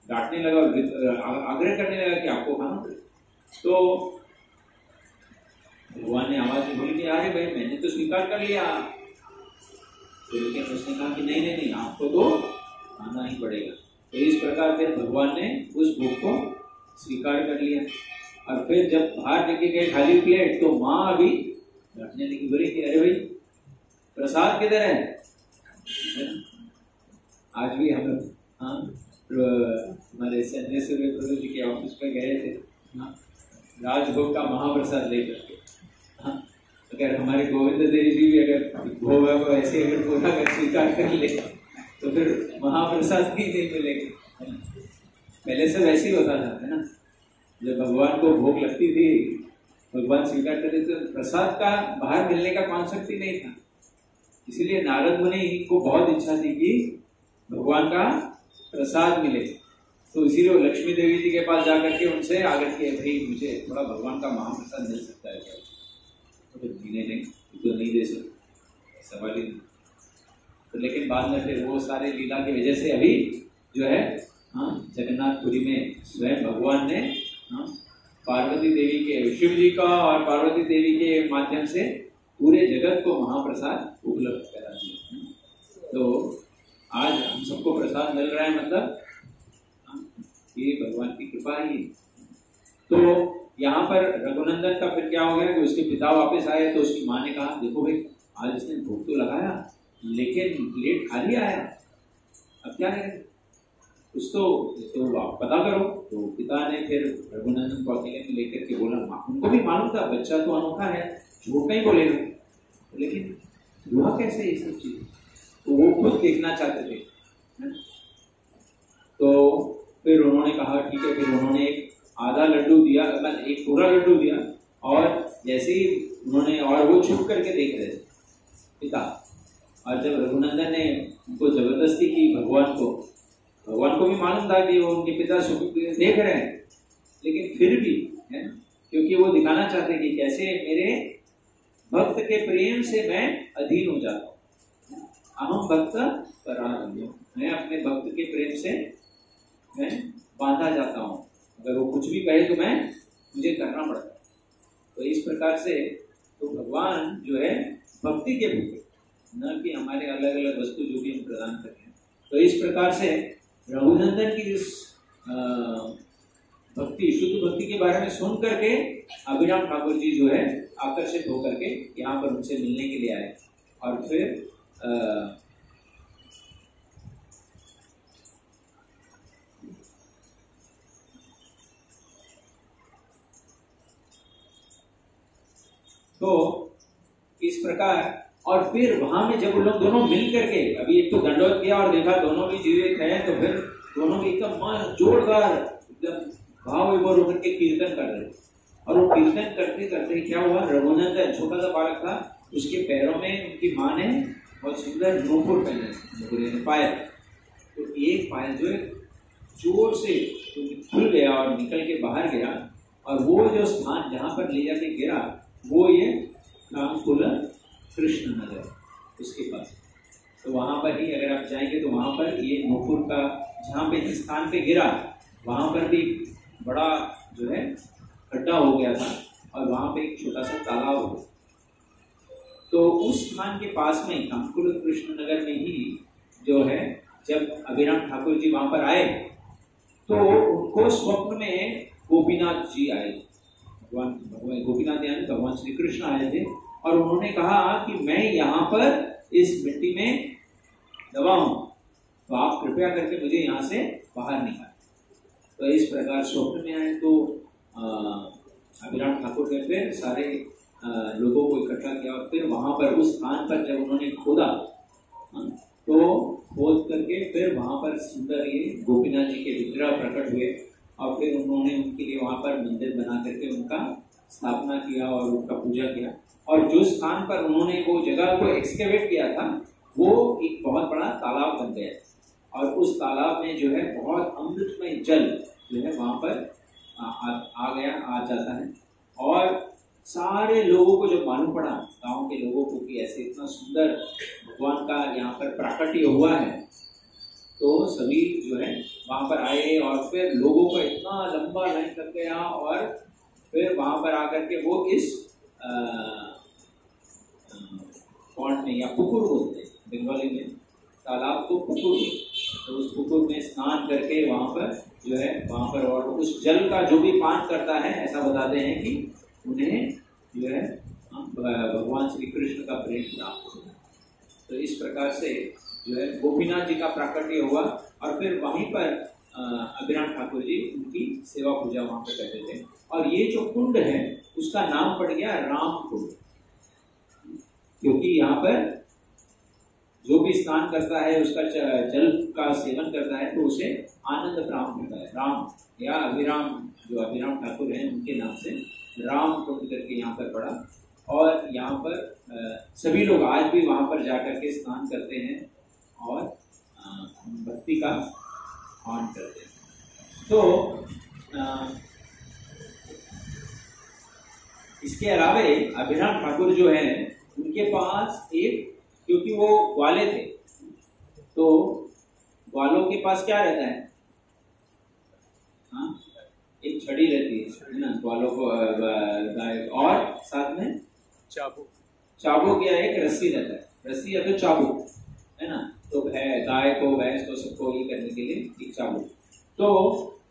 डांटने लगा, आग्रह करने लगा कि आपको खाना पड़ेगा। तो भगवान ने आवाज में बोली कि अरे भाई मैंने तो स्वीकार कर लिया, लेकिन उसने कहा कि नहीं नहीं नहीं आपको तो खाना ही पड़ेगा। तो इस प्रकार फिर भगवान ने उस भूख को स्वीकार कर लिया। और फिर जब बाहर लेके गए खाली प्लेट तो माँ अभी डांटने लगी, बोली कि अरे भाई प्रसाद किधर है? आज भी हम हमारे चंद्रेश्वर प्रभु जी के ऑफिस पे गए थे, राजभोग का महाप्रसाद लेकर के। अगर हमारे गोविंद देव जी भी अगर भोगा को ऐसे अगर पूरा कर स्वीकार कर ले तो फिर महाप्रसाद ही नहीं मिलेगा। पहले से वैसे ही होता था, है ना, जब भगवान को भोग लगती थी भगवान स्वीकार करते तो प्रसाद का बाहर मिलने का कॉन्सेप्ट ही नहीं था। इसीलिए नारद मुनि को बहुत इच्छा थी कि भगवान का प्रसाद मिले, तो इसीलिए वो लक्ष्मी देवी जी के पास जाकर के उनसे आकर के भाई मुझे थोड़ा भगवान का महाप्रसाद मिल सकता है क्या? तो नहीं दे सकते, सवाल ही नहीं। तो लेकिन बाद में फिर वो सारे लीला की वजह से अभी जो है जगन्नाथपुरी में स्वयं भगवान ने पार्वती देवी के, शिव जी का और पार्वती देवी के माध्यम से पूरे जगत को महाप्रसाद उपलब्ध करा दिया। तो आज हम सबको प्रसाद मिल रहा है, मतलब ये भगवान की कृपा ही। तो यहाँ पर रघुनंदन का फिर क्या हो गया कि उसके पिता वापस आए तो उसकी माँ ने कहा देखो भाई आज इसने भोग तो लगाया लेकिन प्लेट खाली आया, अब क्या करें, कुछ तो आप पता करो। तो पिता ने फिर रघुनंदन को अकेले में लेकर के बोला, उनको भी मालूम था बच्चा तो अनोखा है, झूठ नहीं बोलेगा, लेकिन हुआ कैसे ये सब चीज, तो वो खुद देखना चाहते थे। तो फिर उन्होंने कहा ठीक है, फिर उन्होंने एक आधा लड्डू दिया, मतलब एक पूरा लड्डू दिया, और जैसे ही उन्होंने, और वो छुप करके देख रहे थे पिता, और जब रघुनंदन ने उनको जबरदस्ती की, भगवान को भी मालूम था कि वो उनके पिता देख रहे हैं, लेकिन फिर भी है, क्योंकि वो दिखाना चाहते कि कैसे मेरे भक्त के प्रेम से मैं अधीन हो जाता हूँ, अहम भक्त पराधीन, मैं अपने भक्त के प्रेम से मैं बांधा जाता हूँ, अगर वो कुछ भी कहे तो मुझे करना पड़ता है। तो इस प्रकार से तो भगवान जो है भक्ति के भूखे, न कि हमारे अलग अलग वस्तु जो भी हम प्रदान करते हैं। तो इस प्रकार से रघुनंदन की इस भक्ति, शुद्ध भक्ति के बारे में सुन करके अभिराम ठाकुर जी जो है आकर्षित होकर के यहाँ पर उनसे मिलने के लिए आए, और फिर तो इस प्रकार, और फिर वहां में जब लोग दोनों मिल करके, अभी एक तो दंडवत किया और देखा दोनों भी जीवित हैं, तो फिर दोनों भी एकदम मन जोरदार एकदम भाव विभोर होकर के कीर्तन कर रहे, और वो कीर्तन करते करते क्या हुआ, रघुनंदन छोटा सा बालक था, उसके पैरों में उनकी माँ ने बहुत सुंदर नूपुर पहने, पायल, तो एक पायल जो है जोर से खुल गया और निकल के बाहर गया, और वो जो स्थान जहां पर ले जाके गिरा वो ये रामकुल कृष्ण नगर उसके पास। तो वहां पर ही अगर आप जाएंगे तो वहां पर ये नूपुर का जहाँ पे जिस स्थान पे गिरा वहां पर भी बड़ा जो है खड्डा हो गया था, और वहां पे एक छोटा सा तालाब हो। तो उस स्थान के पास में रामकुल कृष्ण नगर में ही जो है, जब अभिराम ठाकुर जी वहां पर आए तो उनको स्वप्न में गोपीनाथ जी आए, भगवान गोपीनाथ यानी भगवान श्री कृष्ण आए थे, और उन्होंने कहा कि मैं यहाँ पर इस मिट्टी में दबा हूं, तो आप कृपया करके मुझे यहाँ से बाहर निकालें। तो इस प्रकार स्वप्न में आए, तो अभिराम ठाकुर ने फिर सारे लोगों को इकट्ठा किया, और फिर वहां पर उस स्थान पर जब उन्होंने खोदा, तो खोद करके फिर वहां पर सुंदर ये गोपीनाथ जी के विग्रह प्रकट हुए, और फिर उन्होंने उनके लिए वहां पर मंदिर बना करके उनका स्थापना किया और उनका पूजा किया। और जो स्थान पर उन्होंने वो जगह को एक्सकेवेट किया था वो एक बहुत बड़ा तालाब बन गया, और उस तालाब में जो है बहुत अमृतमय जल जो है वहां पर आ जाता है। और सारे लोगों को जब मालूम पड़ा, गांव के लोगों को, कि ऐसे इतना सुंदर भगवान का यहाँ पर प्राकट्य हुआ है, तो सभी जो है वहां पर आए, और फिर लोगों का इतना लंबा लाइन लग गया, और फिर वहां पर आकर के वो इस पॉन्ड में, या पुकुर बोलते हैं बंगाली में, तालाब को पुकुर बोलते, तो उस पुकुर में स्नान करके वहां पर जो है वहां पर, और उस जल का जो भी पान करता है, ऐसा बताते हैं कि उन्हें जो है भगवान श्री कृष्ण का प्रेम प्राप्त होगा। तो इस प्रकार से जो है गोपीनाथ जी का प्राकट्य हुआ, और फिर वहीं पर अभिराम ठाकुर जी उनकी सेवा पूजा वहां पर करते थे। और ये जो कुंड है उसका नाम पड़ गया राम कुंड, क्योंकि यहाँ पर जो भी स्नान करता है उसका जल का सेवन करता है तो उसे आनंद प्राप्त होता है। राम या अभिराम, जो अभिराम ठाकुर हैं उनके नाम से राम कुंड करके यहाँ पर पड़ा, और यहाँ पर सभी लोग आज भी वहां पर जाकर के स्नान करते हैं और भक्ति का आह्वान करते हैं। तो इसके अलावा अभिराम ठाकुर जो है उनके पास एक, क्योंकि वो ग्वाले थे, तो ग्वालों के पास क्या रहता है, हाँ, एक छड़ी रहती है ना ग्वालों को, और साथ में चाबुक या एक रस्सी रहता है, रस्सी या तो चाबुक है ना, तो गाय को, भैंस को, सबको ये करने के लिए एक चाबुक। तो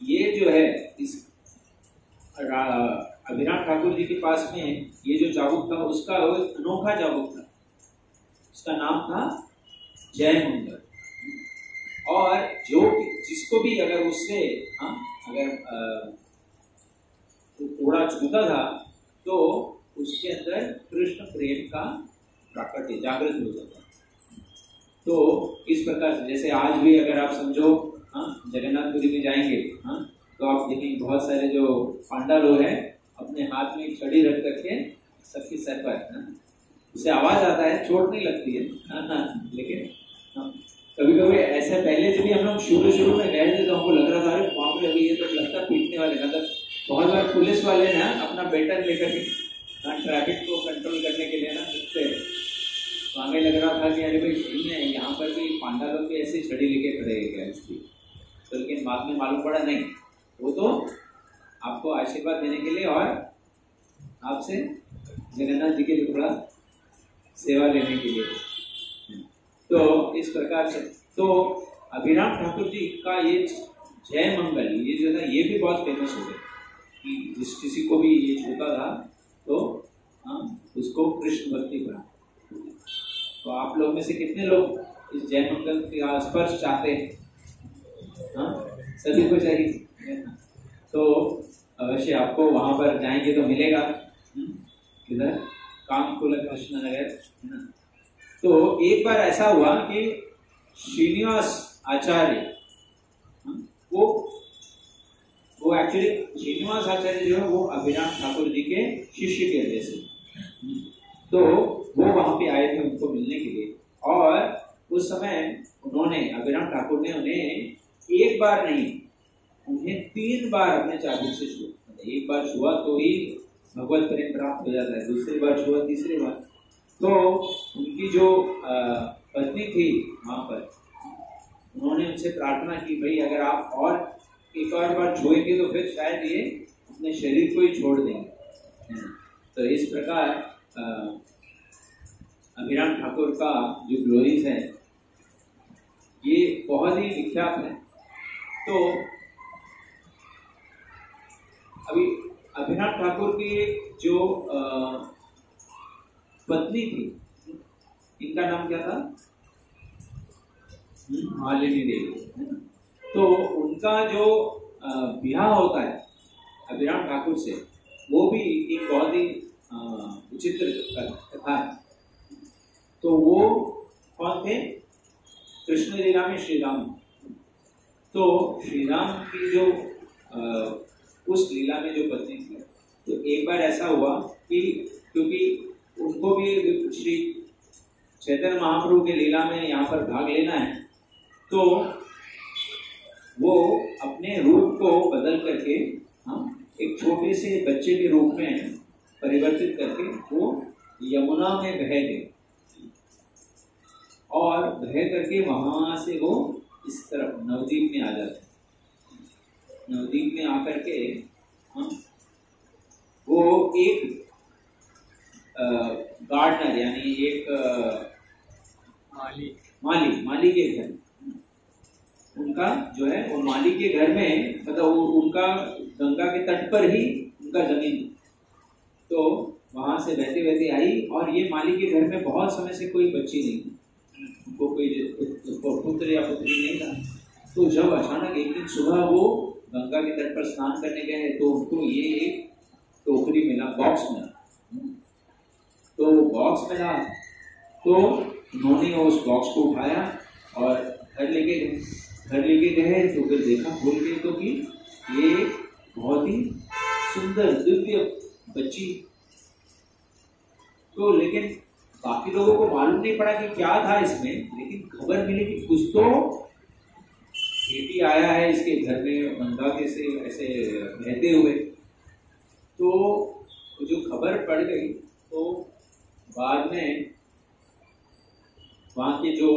ये जो है इस अभिराम ठाकुर जी के पास में ये जो चाबुक था उसका अनोखा चाबुक था, उसका नाम था जय मंगल। और जिसको भी अगर उससे अगर थोड़ा छूता था तो उसके अंदर कृष्ण प्रेम का प्राकट्य जागृत हो जाता। तो इस प्रकार से जैसे आज भी अगर आप समझो जगन्नाथपुरी में जाएंगे तो आप देखेंगे बहुत सारे जो पांडा लोग हैं अपने हाथ में छड़ी रख करके सबके सर पर उससे आवाज आता है, चोट नहीं लगती है लेकिन कभी कभी ऐसा पहले जब भी हम लोग शुरू में गए थे तो हमको लग रहा था अरे बाप रे अभी ये तो लगता पीटने वाले। मतलब बहुत बार पुलिस वाले ना अपना बैटन लेकर के ट्रैफिक को कंट्रोल करने के लिए रुकते हैं, तो हमें लग रहा था कि अरे भाई सही है यहाँ पर भी पांडा लोग भी ऐसे छड़ी लेके खड़े हैं क्या इसकी। तो लेकिन बाद में मालूम पड़ा नहीं, वो तो आपको आशीर्वाद देने के लिए और आपसे जगन्नाथ जी के लिए थोड़ा सेवा लेने के लिए। तो इस प्रकार से तो अभिराम ठाकुर जी का ये जय मंगल ये जो था ये भी बहुत फेमस हो गया कि जिस किसी को भी ये छूता था तो उसको कृष्ण भक्ति बना। तो आप लोग में से कितने लोग इस जय मंगल का स्पर्श चाहते हैं? सभी को चाहिए। तो अवश्य आपको वहां पर जाएंगे तो मिलेगा इधर कामकुल कृष्ण नगर है ना। तो एक बार ऐसा हुआ कि श्रीनिवास आचार्य वो एक्चुअली श्रीनिवास आचार्य जो है वो अभिराम ठाकुर जी के शिष्य के जैसे, तो वो वहां पे आए थे उनको मिलने के लिए। और उस समय उन्होंने अभिराम ठाकुर ने उन्हें एक बार नहीं उन्हें 3 बार अपने चाबुक से छुआ। एक बार छुआ तो ही भगवत प्रेम प्राप्त हो जाता है, दूसरी बार छुआ, तीसरी बार। तो उनकी जो पत्नी थी वहां पर उन्होंने उनसे प्रार्थना की भाई अगर आप और एक और बार छुएंगे तो फिर शायद ये अपने शरीर को ही छोड़ देंगे। तो इस प्रकार अभिराम ठाकुर का जो ग्लोरीज है ये बहुत ही विख्यात है। तो अभी अभिराम ठाकुर की जो पत्नी थी इनका नाम क्या था? मालिनी देवी। तो उनका जो ब्याह होता है अभिराम ठाकुर से वो भी एक बहुत ही विचित्र कथा है। तो वो कौन थे? कृष्ण लीला में श्री राम। तो श्री राम की जो उस लीला में जो पत्नी थी, तो एक बार ऐसा हुआ कि क्योंकि उनको भी श्री चैतन्य महाप्रभु के लीला में यहाँ पर भाग लेना है, तो वो अपने रूप को बदल करके एक छोटे से बच्चे के रूप में परिवर्तित करके वो यमुना में बह गए और बह करके वहां से वो इस तरफ नवद्वीप में आ जाते। नवद्वीप में आकर के वो एक गार्डनर यानी एक माली के घर, उनका जो है वो माली के घर में मतलब उनका गंगा के तट पर ही उनका जमीन, तो वहां से बहते बहते आई और ये माली के घर में बहुत समय से कोई बच्ची नहीं थी, उनको कोई पुत्र या पुत्री नहीं था। तो जब अचानक एक दिन सुबह वो गंगा के तट पर स्नान करने गए तो उनको ये एक टोकरी मिला, बॉक्स मिला। तो बॉक्स मिला तो उन्होंने उस बॉक्स को उठाया और घर लेके गए तो फिर देखा खोल के तो कि ये बहुत ही सुंदर दिव्य बच्ची। तो लेकिन बाकी लोगों को मालूम नहीं पड़ा कि क्या था इसमें, लेकिन खबर मिली कि कुछ तो बेटी आया है इसके घर में गंगा के से ऐसे बहते हुए। तो जो खबर पड़ गई तो बाद में वहाँ के जो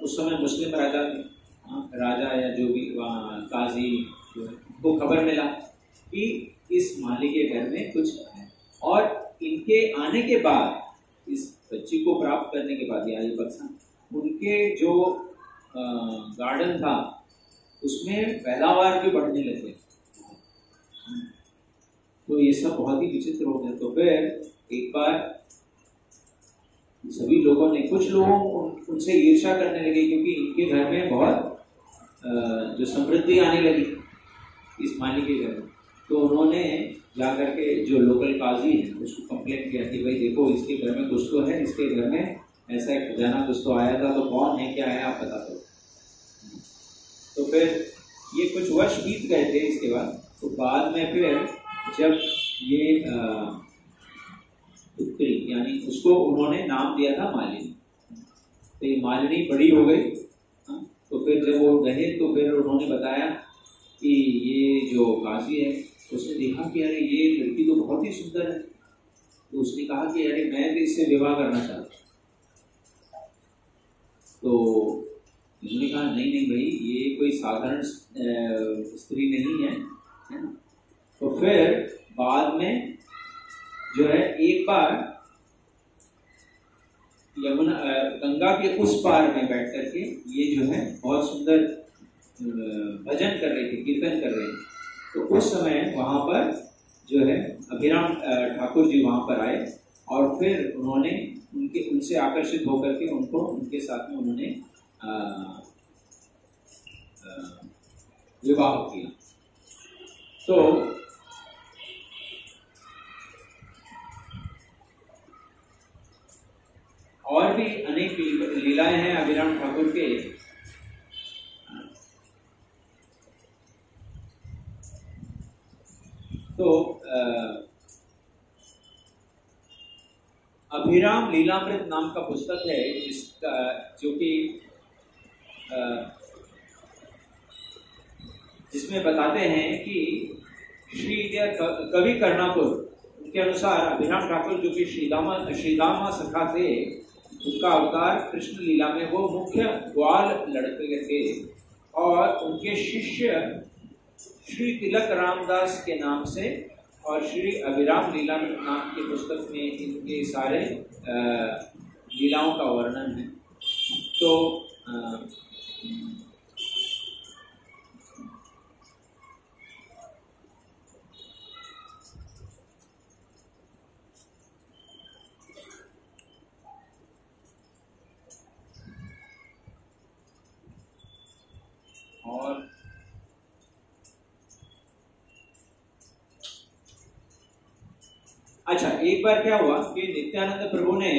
उस समय मुस्लिम राजा थे, राजा या जो भी वहाँ काजी को खबर मिला कि इस माली के घर में कुछ है। और इनके आने के बाद, इस बच्ची को प्राप्त करने के बाद ये बच्चा उनके जो गार्डन था उसमें पैदावार भी बढ़ने लगे। तो ये सब बहुत ही विचित्र हो गया। तो फिर एक बार सभी लोगों ने, कुछ लोगों उनसे ईर्ष्या करने लगे क्योंकि इनके घर में बहुत जो समृद्धि आने लगी इस माली के घर में। तो उन्होंने जाकर के जो लोकल काजी है उसको कंप्लेंट किया कि भाई देखो इसके घर में कुछ तो है, इसके घर में ऐसा एक खजाना कुछ तो आया था, तो कौन है क्या है आप बता दो। तो फिर ये कुछ वर्ष बीत गए थे इसके बाद। तो बाद में फिर जब ये पुत्री यानी उसको उन्होंने नाम दिया था मालिनी। तो ये मालिनी बड़ी हो गई। तो फिर जब वो गए तो फिर उन्होंने बताया कि ये जो काजी है उसने देखा कि अरे ये लड़की तो बहुत ही सुंदर है। तो उसने कहा कि अरे मैं भी इससे विवाह करना चाहता हूँ। तो उन्होंने कहा नहीं नहीं भाई ये कोई साधारण स्त्री नहीं है, है ना। तो फिर बाद में जो है एक बार यमुना गंगा के उस पार में बैठ करके ये जो है बहुत सुंदर भजन कर रहे थे, कीर्तन कर रहे थे। तो उस समय वहां पर जो है अभिराम ठाकुर जी वहां पर आए और फिर उन्होंने उनसे आकर्षित होकर के उनको उनके साथ में उन्होंने विवाह किया। तो और भी अनेक लीलाएं हैं अभिराम ठाकुर के। तो अभिराम लीलामृत नाम का पुस्तक है जिसका जो कि जिसमें बताते हैं कि श्री कवि कर्णापुर उनके अनुसार अभिराम ठाकुर जो कि श्रीदामा सखा थे, उनका अवतार कृष्ण लीला में वो मुख्य ग्वाल लड़के थे और उनके शिष्य श्री तिलक रामदास के नाम से और श्री अभिराम लीला नाम की पुस्तक में इनके सारे लीलाओं का वर्णन है। तो और अच्छा एक बार क्या हुआ कि नित्यानंद प्रभु ने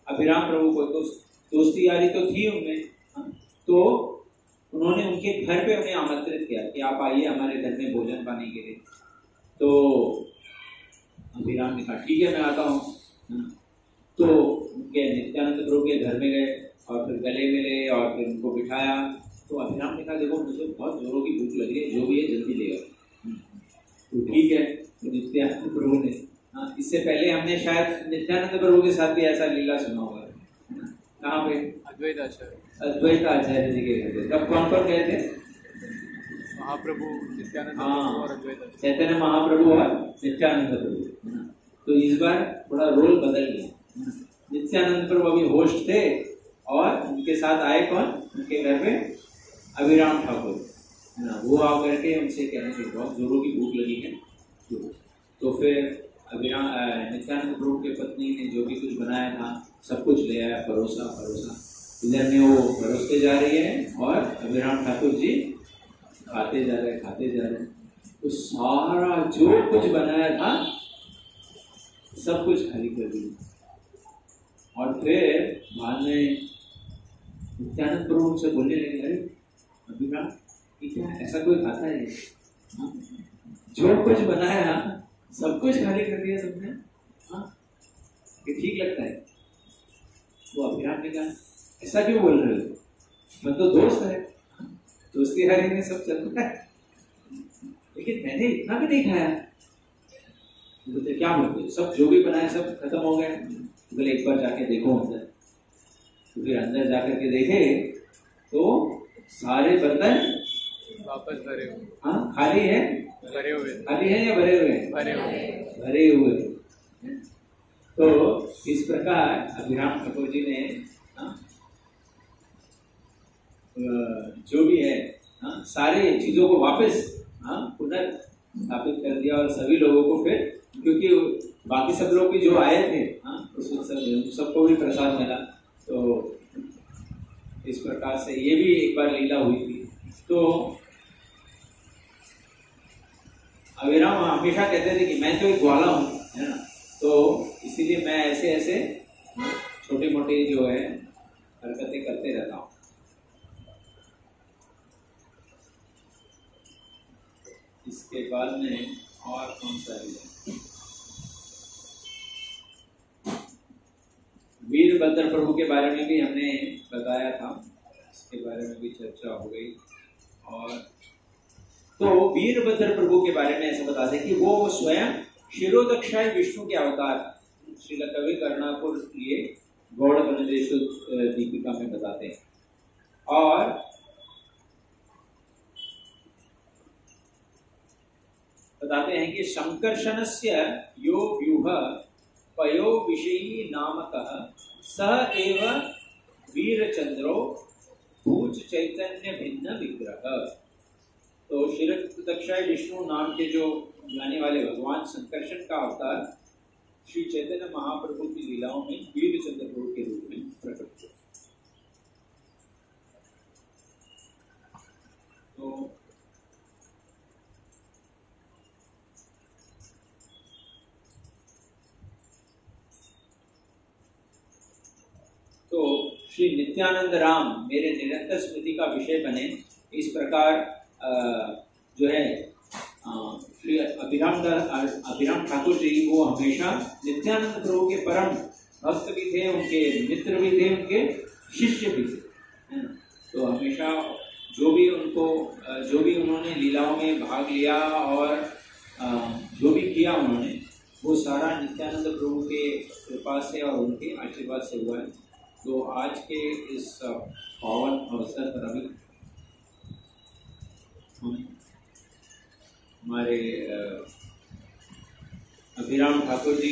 अभिराम प्रभु को दोस्ती यारी तो थी उनमें, तो उन्होंने उनके घर पे उन्हें आमंत्रित किया कि आप आइए हमारे घर में भोजन पाने के लिए। तो अभिराम ने कहा ठीक है मैं आता हूँ। तो उनके नित्यानंद प्रभु के घर में गए और फिर गले मिले और फिर उनको बिठाया। तो अभिराम ने कहा देखो मुझे बहुत जोरों की भूख लगी है, जो भी है जल्दी ले आओ। तो ठीक है, तो नित्यानंद प्रभु ने, इससे पहले हमने शायद नित्यानंद प्रभु के साथ भी ऐसा लीला सुना होगा। कहाँ पे? अद्वैत आचार्य जी के घर पे। तब कौन कौन गए थे? महाप्रभु, नित्यानंद और अद्वैत चैतन्य महाप्रभु और नित्यानंद प्रभु। तो इस बार थोड़ा रोल बदल गया। नित्यानंद प्रभु अभी होस्ट थे और उनके साथ आए कौन? उनके घर पे अभिराम ठाकुर, है ना। वो आकर के उनसे कहने लगे बहुत जोरों की भूख लगी है। तो फिर अभिराम नित्यानंद प्रभु के पत्नी ने जो भी कुछ बनाया था सब कुछ ले आया, परोसा। इधर में वो परोसते जा रही है और अभिराम ठाकुर जी खाते जा रहे। तो सारा जो कुछ बनाया था सब कुछ खाली कर दिया। और फिर बाद में नित्यानंद प्रभु से बोलने लगे अरे अभिराम क्या ऐसा कोई खाता है? जो कुछ बनाया सब कुछ खाली कर दिया तुमने, ये ठीक लगता है? वो अभिराम ने कहा ऐसा क्यों बोल रहे हो, मैं तो दोस्त है, दोस्ती हारी में सब चलता है, लेकिन मैंने इतना भी नहीं खाया। बोलते क्या बोलते, सब जो भी बनाया सब खत्म हो गया। बोले एक बार जाके देखो अंदर। तो फिर अंदर जाकर के देखे तो सारे बर्तन वापस भरे हुए। हाँ खाली है, भरे हुए। खाली है या भरे हुए? भरे हुए। तो इस प्रकार अभिराम ठाकुर जी ने जो भी है सारे चीजों को वापस पुनर्स्थापित कर दिया और सभी लोगों को फिर, क्योंकि बाकी सब लोग भी जो आए थे उस सबको भी प्रसाद मिला। तो इस प्रकार से ये भी एक बार लीला हुई थी। तो अभिराम हमेशा कहते थे कि मैं तो एक ग्वाला हूँ, है ना, तो इसीलिए मैं ऐसे ऐसे छोटे मोटे जो है हरकतें करते रहता हूँ। इसके बाद में और कौन सा है, वीरभद्र प्रभु के बारे में भी हमने बताया था, इसके बारे में भी चर्चा हो गई। और तो वीरभद्र प्रभु के बारे में ऐसा बताते हैं कि वो स्वयं शिरोदक्षाय विष्णु के अवतार, श्रील कवि कर्णापुर ये गौड़ गणेश दीपिका में बताते हैं। और बताते हैं कि संकर्षणस्य यो व्यूह पयो विषयी नामकः स एव वीरचंद्रो भूज चैतन्य भिन्न विग्रह। तो शिरोदक्षाय विष्णु नाम के जो जाने वाले भगवान संकर्षण का अवतार श्री चैतन्य महाप्रभु की लीलाओं में वीरचंद्र प्रभु के रूप में प्रकट हुए। तो श्री नित्यानंद राम मेरे निरंतर स्मृति का विषय बने, इस प्रकार जो है श्री अभिराम ठाकुर जी वो हमेशा नित्यानंद प्रभु के परम भक्त भी थे, उनके मित्र भी थे, उनके शिष्य भी थे। तो हमेशा जो भी उन्होंने लीलाओं में भाग लिया और जो भी किया उन्होंने, वो सारा नित्यानंद प्रभु के कृपा से और उनके आशीर्वाद से हुआ है। तो आज के इस पावन अवसर पर अभी हम हमारे अभिराम ठाकुर जी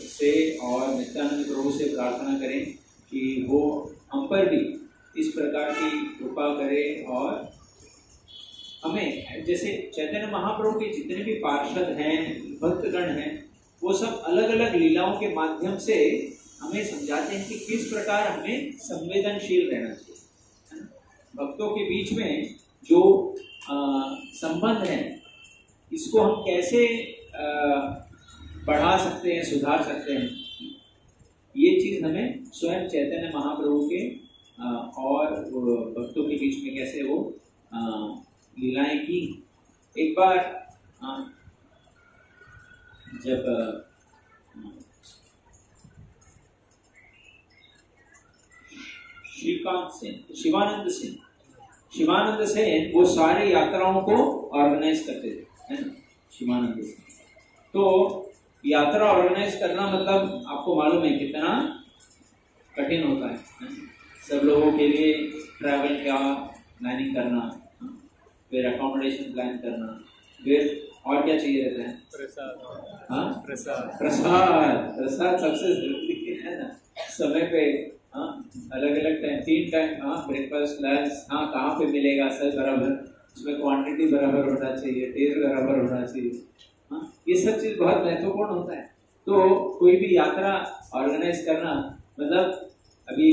से और नित्यानंद प्रभु से प्रार्थना करें कि वो हम पर भी इस प्रकार की कृपा करे और हमें, जैसे चैतन्य महाप्रभु के जितने भी पार्षद हैं, भक्तगण हैं, वो सब अलग अलग लीलाओं के माध्यम से हमें समझाते हैं कि किस प्रकार हमें संवेदनशील रहना चाहिए। भक्तों के बीच में जो संबंध है, इसको हम कैसे बढ़ा सकते हैं, सुधार सकते हैं, ये चीज हमें स्वयं चैतन्य महाप्रभु के और भक्तों के बीच में कैसे वो लीलाएं की। एक बार जब शिवानंद सेन वो सारे यात्राओं को ऑर्गेनाइज करते थे, है ना, शिवानंद सेन। तो यात्रा ऑर्गेनाइज करना मतलब आपको मालूम है कितना कठिन होता है। सब लोगों के लिए ट्रैवल का प्लानिंग करना, फिर अकोमोडेशन प्लान करना, फिर और क्या चाहिए रहता है, प्रसाद। प्रसाद सबसे जरूरी है ना, समय पे अलग अलग टाइम, 3 टाइम ब्रेकफास्ट, लंच, कहाँ पे मिलेगा, सब बराबर, उसमें क्वांटिटी बराबर होना चाहिए, टेस्ट बराबर होना चाहिए। ये सब चीज बहुत महत्वपूर्ण होता है। तो कोई भी यात्रा ऑर्गेनाइज करना मतलब, अभी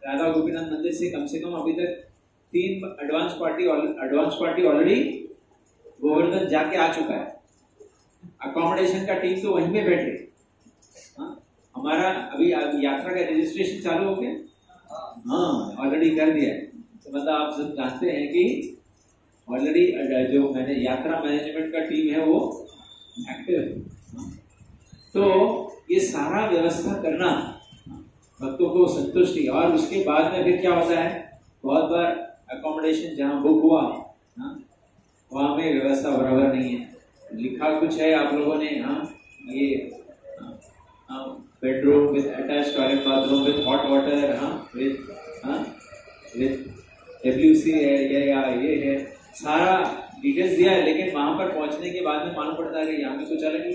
राधा गोपीनाथ मंदिर से कम अभी तक 3 एडवांस पार्टी ऑलरेडी गोवर्धन जाके आ चुका है। अकोमोडेशन का टीम तो वहीं पे बैठे। हमारा अभी यात्रा का रजिस्ट्रेशन चालू हो गया, ऑलरेडी कर दिया है। तो मतलब आप सब जानते हैं कि ऑलरेडी जो मैंने यात्रा मैनेजमेंट का टीम है वो एक्टिव है। तो ये सारा व्यवस्था करना भक्तों को संतुष्टि, और उसके बाद में फिर क्या होता है, बहुत बार अकोमोडेशन जहाँ बुक हुआ वहाँ में व्यवस्था बराबर नहीं है, लिखा कुछ है आप लोगों ने, ये bedroom with attached toilet bathroom with hot water, with WC है या ये है, सारा डिटेल्स दिया है। लेकिन वहां पर पहुंचने के बाद में मालूम पड़ता है कि यहाँ में कुछ अलग ही।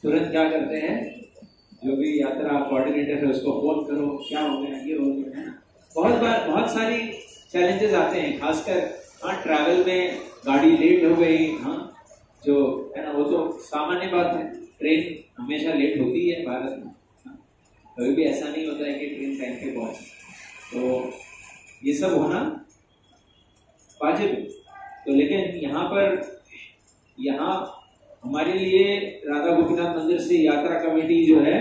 तुरंत क्या करते हैं, जो भी यात्रा कोऑर्डिनेटर है उसको फोन करो, क्या हो गया, ये हो गया, है ना। बहुत सारी चैलेंजेस आते हैं, खासकर ट्रैवल में गाड़ी लेट हो गई, जो है ना, वो तो सामान्य बात है। ट्रेन हमेशा लेट होती है भारत में, कभी भी ऐसा नहीं होता है कि ट्रेन टाइम पे पहुंचे, तो ये सब होना वाजिब है। तो लेकिन यहाँ हमारे लिए राधा गोपीनाथ मंदिर से यात्रा कमेटी जो है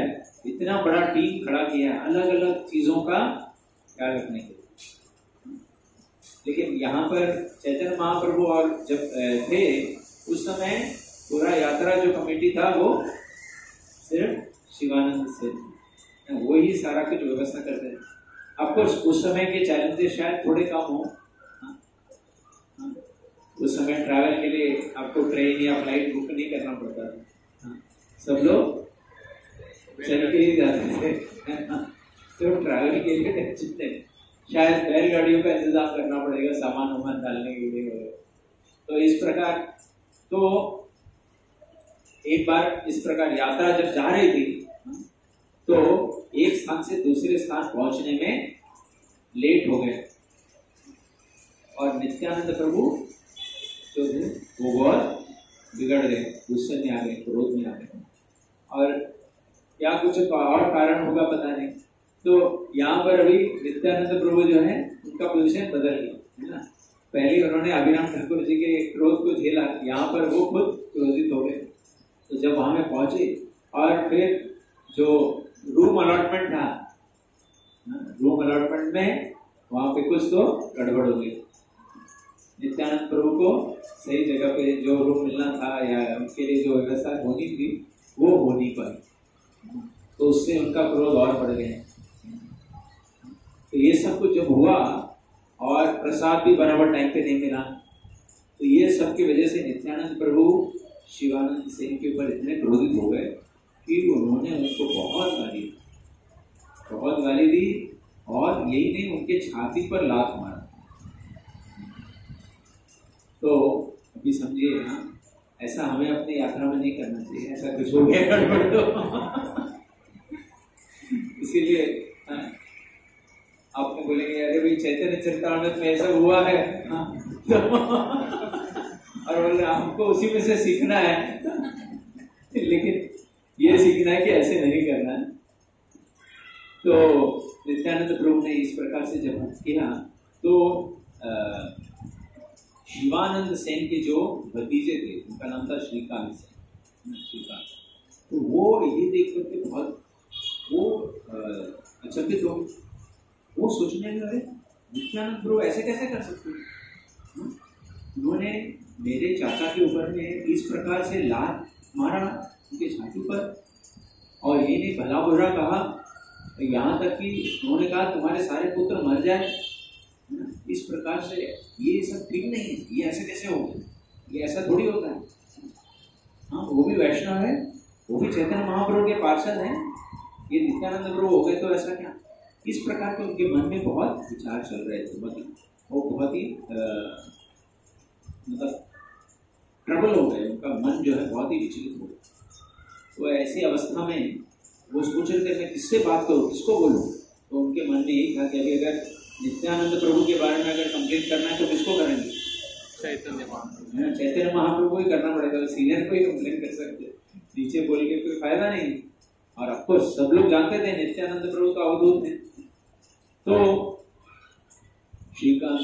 इतना बड़ा टीम खड़ा किया है अलग अलग चीजों का ख्याल रखने के लिए। लेकिन यहाँ पर चैतन्य महाप्रभु और जब थे उस समय पूरा यात्रा जो कमेटी था वो सिर्फ शिवानंद से वो ही सारा कुछ व्यवस्था करते थे। ऑफकोर्स उस समय के चैलेंजेस शायद थोड़े कम हो, उस समय ट्रैवल के लिए आपको ट्रेन या फ्लाइट बुक नहीं करना पड़ता था, सब लोग चल के ही जाते थे। तो ट्रैवल के लिए जितने शायद बैलगाड़ियों का इंतजाम करना पड़ेगा सामान वामान डालने के लिए। तो इस प्रकार तो एक बार इस प्रकार यात्रा जब जा रही थी तो एक स्थान से दूसरे स्थान पहुंचने में लेट हो गए और नित्यानंद प्रभु जो थे वो बहुत बिगड़ गए, गुस्से में आ गए, क्रोध में आ गए और क्या कुछ और कारण होगा पता नहीं। तो यहाँ पर अभी नित्यानंद प्रभु जो है उनका पोजीशन बदल गया है ना। पहले उन्होंने अभिराम ठाकुर जी के क्रोध को झेला, यहाँ पर वो खुद क्रोधित हो गए। तो जब वहां में पहुंचे और फिर जो रूम अलॉटमेंट था, रूम अलॉटमेंट में वहां पे कुछ तो गड़बड़ हो गई। नित्यानंद प्रभु को सही जगह पे जो रूम मिलना था या उनके लिए जो व्यवस्था होनी थी वो हो नहीं पाई, तो उससे उनका क्रोध और बढ़ गया। तो ये सब कुछ जब हुआ और प्रसाद भी बराबर टाइम पे नहीं मिला, तो ये सब की वजह से नित्यानंद प्रभु शिवानंद सेन के ऊपर इतने क्रोधित हो गए कि उन्होंने उनको बहुत गाली दी और यही नहीं उनके छाती पर लात मारा। तो अभी समझिए ना, ऐसा हमें अपनी यात्रा में नहीं करना चाहिए, ऐसा कुछ हो गया गड़बड़ तो इसीलिए आपने बोलेंगे अरे भाई चैतन्य चरितामृत में ऐसा हुआ है तो और बोले हमको उसी में से सीखना है लेकिन ये सीखना है कि ऐसे नहीं करना है। तो नित्यानंद प्रभु ने इस प्रकार से जब किया तो शिवानंद सेन के जो भतीजे थे उनका नाम था श्रीकांत सेन, तो वो ये देख करके बहुत वो अचंभित हो, वो सोचने लगे नित्यानंद प्रभु ऐसे कैसे कर सकते हैं। उन्होंने मेरे चाचा के ऊपर में इस प्रकार से लात मारा उनके छाती पर और ये नहीं भला बुरा कहा, यहाँ तक कि उन्होंने कहा तुम्हारे सारे पुत्र मर जाए। इस प्रकार से ये सब ठीक नहीं है, ये ऐसे कैसे हो, ये ऐसा थोड़ी होता है। हाँ वो भी वैष्णव है, वो भी चैतन्य महाप्रभु के पार्षद हैं, ये नित्यानंद प्रभु हो गए तो ऐसा क्या। इस प्रकार के उनके मन में बहुत विचार चल रहे थे, वो बहुत ही मतलब ट्रबल हो गए, उनका मन जो है बहुत ही विचलित हो गया। तो ऐसी अवस्था में वो सोच रहे थे मैं किससे बात करूँ, किसको बोलूँ। तो उनके मन में यही था कि अभी अगर नित्यानंद प्रभु के बारे में अगर कंप्लेंट करना है तो किसको करेंगे, चैतन्य महाप्रभु को ही करना पड़ेगा, सीनियर को ही कंप्लेंट कर सकते, नीचे बोल के कोई फायदा नहीं। और ऑफकोर्स सब लोग जानते थे नित्यानंद प्रभु का अवधूत थे। तो श्रीकांत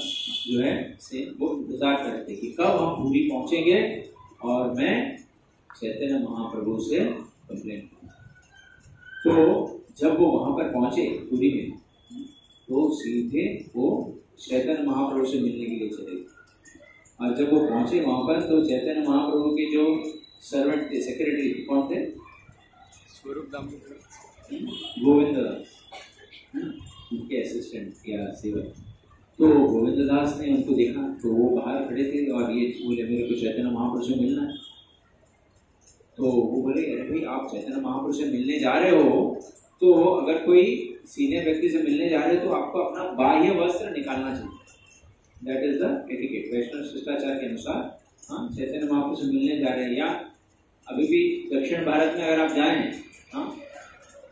जो है से वो इंतजार करते कि कब हम पूरी पहुंचेंगे और मैं चैतन्य महाप्रभु से कंप्लेंट करूँ। तो जब वो वहां पर पहुंचे पूरी में तो सीधे वो चैतन्य महाप्रभु से मिलने के लिए चले गए। और जब वो पहुंचे वहां पर तो चैतन्य महाप्रभु के जो सर्वेंट थे, सेक्रेटरी कौन थे, गोविंद दास, उनके असिस्टेंट या सेवक। तो गोविंद दास ने उनको देखा तो वो बाहर खड़े थे और ये बोले मेरे को चैतन्य महाप्रभु से मिलना है। तो वो बोले अरे भाई आप चैतन्य महाप्रभु से मिलने जा रहे हो तो अगर कोई सीनियर व्यक्ति से मिलने जा रहे हो तो आपको अपना बाह्य वस्त्र निकालना चाहिए, दैट इज द एटिकेट, वैष्णव शिष्टाचार के अनुसार। हाँ चैतन्य महाप्रभु से मिलने जा रहे हैं या अभी भी दक्षिण भारत में अगर आप जाएं हाँ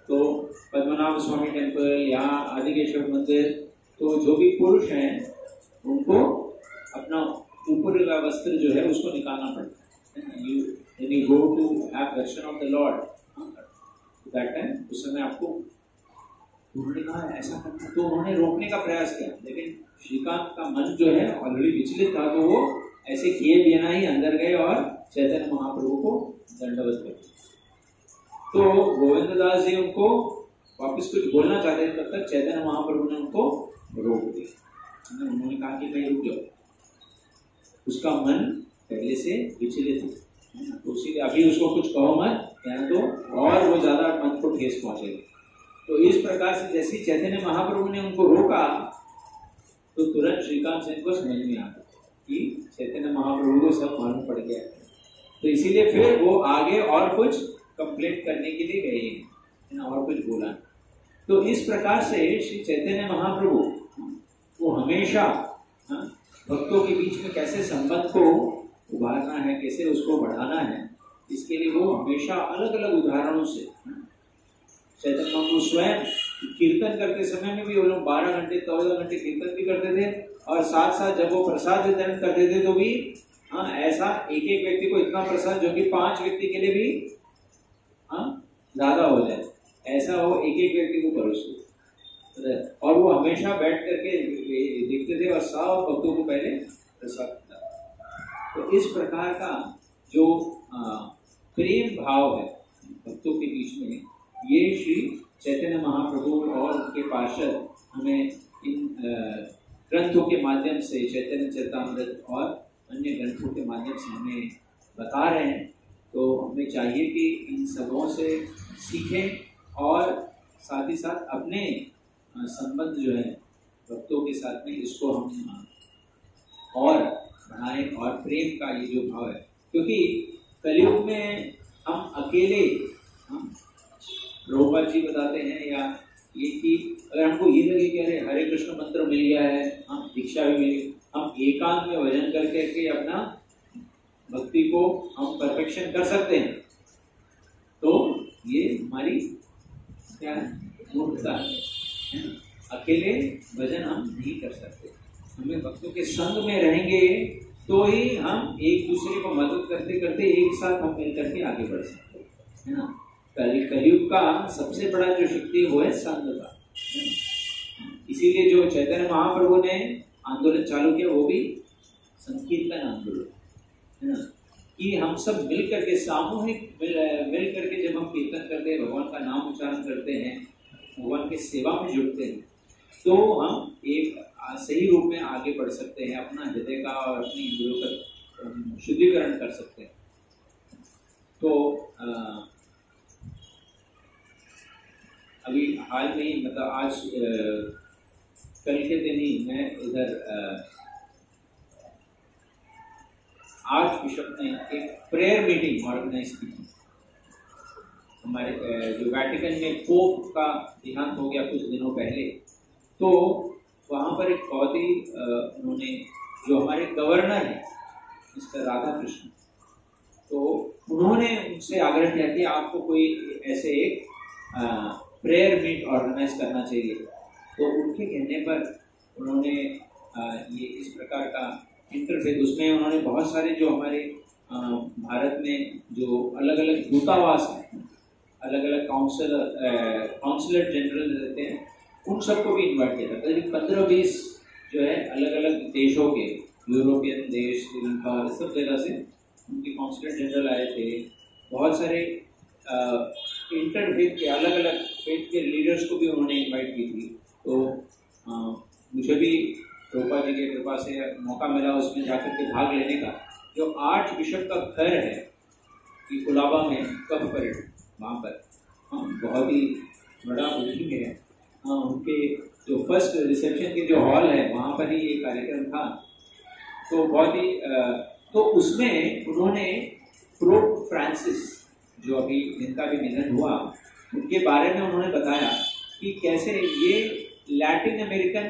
तो पद्मनाभ स्वामी टेम्पल या आदिकेश्वर मंदिर, तो जो भी पुरुष हैं उनको अपना ऊपर का वस्त्र जो है उसको निकालना पड़ता है। when you go to have darshan of the Lord, that time उस समय आपको उन्होंने कहा ऐसा करना, तो उन्होंने रोकने का प्रयास किया, लेकिन श्रीकांत का मन जो है ऑलरेडी विचलित था, तो वो ऐसे किए बिना ही अंदर गए और चैतन्य महाप्रभु को दंडवत कर दिया। तो गोविंद दास जी उनको वापस कुछ बोलना चाहते थे, तब तक चैतन्य महाप्रभु ने उनको रोक दिया। उन्होंने कहा कि भाई रुक जाओ, उसका मन पहले से विचलित है ना, तो इसीलिए अभी उसको कुछ कहो मत, या तो और वो ज्यादा मन को ठेस पहुंचेगा। तो इस प्रकार से जैसे चैतन्य महाप्रभु ने उनको रोका, तो तुरंत श्रीकांत सेन को समझ में आ गया कि चैतन्य महाप्रभु को सब मालूम पड़ गया। तो इसीलिए फिर वो आगे और कुछ कंप्लेंट करने के लिए गए है ना, और कुछ बोला। तो इस प्रकार से श्री चैतन्य महाप्रभु वो हमेशा भक्तों के बीच में कैसे संबंध को उभारना है, कैसे उसको बढ़ाना है, इसके लिए वो हमेशा अलग अलग उदाहरणों से, चैतन्य महाप्रभु स्वयं कीर्तन करते समय में भी वो लोग 12 घंटे 14 घंटे कीर्तन भी करते थे, और साथ साथ जब वो प्रसाद वितरण करते थे तो भी ऐसा एक एक व्यक्ति को इतना प्रसाद जो कि 5 व्यक्ति के लिए भी ज्यादा हो जाए, ऐसा वो एक एक व्यक्ति को परोसते, और वो हमेशा बैठ करके देखते थे और सब भक्तों को पहले प्रसाद देता। तो इस प्रकार का जो प्रेम भाव है भक्तों के बीच में, ये श्री चैतन्य महाप्रभु और उनके पार्षद हमें इन ग्रंथों के माध्यम से, चैतन्य चरितामृत और अन्य ग्रंथों के माध्यम से हमें बता रहे हैं। तो हमें चाहिए कि इन सबों से सीखें और साथ ही साथ अपने संबंध जो है भक्तों के साथ में, इसको हम और बढ़ाएं, और प्रेम का ये जो भाव है, क्योंकि कलयुग में हम अकेले, प्रभुपाद जी बताते हैं या ये कि अगर हमको ये लगे कि अरे हरे कृष्ण मंत्र मिल गया है, हम दीक्षा भी मिली, हम एकांत में भजन करके अपना भक्ति को हम परफेक्शन कर सकते हैं, तो ये हमारी क्या है, मूर्खता है। अकेले भजन हम नहीं कर सकते, हमें भक्तों के संग में रहेंगे तो ही हम एक दूसरे को मदद करते करते एक साथ हम मिल करके आगे बढ़ सकते हैं ना। कलयुग का सबसे बड़ा जो शक्ति वो है संग का। इसीलिए जो चैतन्य महाप्रभु ने आंदोलन चालू किया वो भी संकीर्तन आंदोलन है ना, कि हम सब मिल करके सामूहिक मिल करके जब हम कीर्तन करते हैं, भगवान का नाम उच्चारण करते हैं, भगवान की सेवा में जुड़ते हैं, तो हम एक सही रूप में आगे बढ़ सकते हैं, अपना हृदय का और अपनी इंद्रियों का शुद्धिकरण कर सकते हैं। तो अभी हाल में ही, मतलब आज कल के दिन ही मैं इधर आर्च बिशप ने एक प्रेयर मीटिंग ऑर्गेनाइज की थी। हमारे जो वेटिकन में पोप का देहांत हो गया कुछ दिनों पहले, तो वहाँ पर एक बहुत ही उन्होंने, जो हमारे गवर्नर हैं मिस्टर राधा कृष्ण, तो उन्होंने उनसे आग्रह किया कि आपको कोई ऐसे एक प्रेयर मीट ऑर्गेनाइज करना चाहिए। तो उनके कहने पर उन्होंने ये इस प्रकार का इंटरफेस, उसमें उन्होंने बहुत सारे जो हमारे भारत में जो अलग अलग दूतावास हैं, अलग अलग काउंसलर जनरल रहते हैं, उन सबको भी इन्वाइट किया था। करीब 15-20 जो है अलग अलग देशों के, यूरोपियन देश, श्रीलंका, सब जगह से उनके काउंसलर जनरल आए थे। बहुत सारे इंटरफेथ के अलग अलग फेथ के लीडर्स को भी उन्होंने इन्वाइट की थी। तो मुझे भी रूपा जी की कृपा से मौका मिला उसमें जाकर के भाग लेने का। जो आर्च बिशप का घर है कि कोलाबा में कब परेड, वहाँ पर बहुत ही बड़ा बिल्डिंग है, उनके जो फर्स्ट रिसेप्शन के जो हॉल है वहाँ पर ही ये कार्यक्रम था। तो बहुत ही तो उसमें उन्होंने पोप फ्रांसिस, जो अभी जिनका भी निधन हुआ, उनके बारे में उन्होंने बताया कि कैसे ये लैटिन अमेरिकन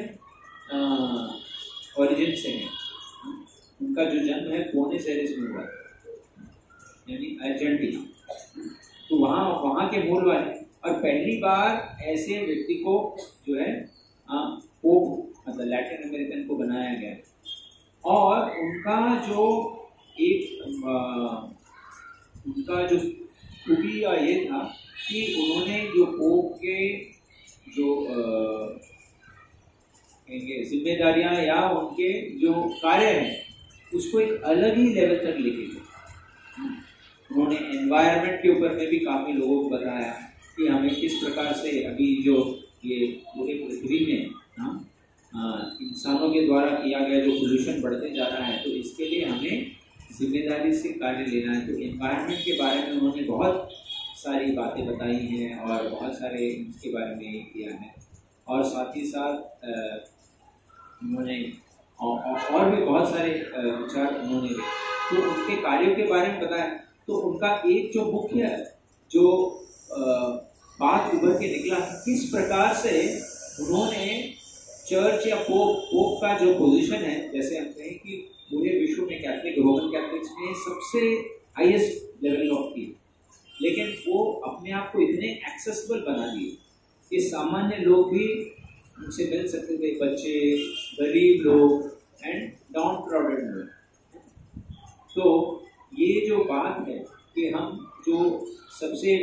ओरिजिन से हैं। उनका जो जन्म है बोनस एयर्स में हुआ, यानी अर्जेंटीना, तो वहाँ के मूल वाले, और पहली बार ऐसे व्यक्ति को जो है पोप, मतलब लैटिन अमेरिकन को बनाया गया। और उनका जो एक उनका जो खूबी ये था कि उन्होंने जो पोप के जो जिम्मेदारियां या उनके जो कार्य हैं उसको एक अलग ही लेवल तक लेके गए। उन्होंने एनवायरनमेंट के ऊपर में भी काफी लोगों को बताया कि हमें किस प्रकार से अभी जो ये पूरे पृथ्वी में इंसानों के द्वारा किया गया जो पोल्यूशन बढ़ते जा रहा है, तो इसके लिए हमें जिम्मेदारी से कार्य लेना है। तो एनवायरनमेंट के बारे में उन्होंने बहुत सारी बातें बताई हैं और बहुत सारे इसके बारे में किया है, और साथ ही साथ उन्होंने और भी बहुत सारे विचार उन्होंने तो उनके कार्यों के बारे में बताया। तो उनका एक जो मुख्य जो बात उभर के निकला, किस प्रकार से उन्होंने चर्च या पोप का जो पोजीशन है, जैसे हम कहें कि पूरे विश्व में कैथलिक रोमन कैथलिक्स में सबसे हाईएस्ट लेवल ऑफ थी, लेकिन वो अपने आप को इतने एक्सेसिबल बना दिए कि सामान्य लोग भी उनसे मिल सकते थे, बच्चे, गरीब लोग एंड डाउन ट्रॉडेड लोग। तो ये जो बात है कि हम जो सबसे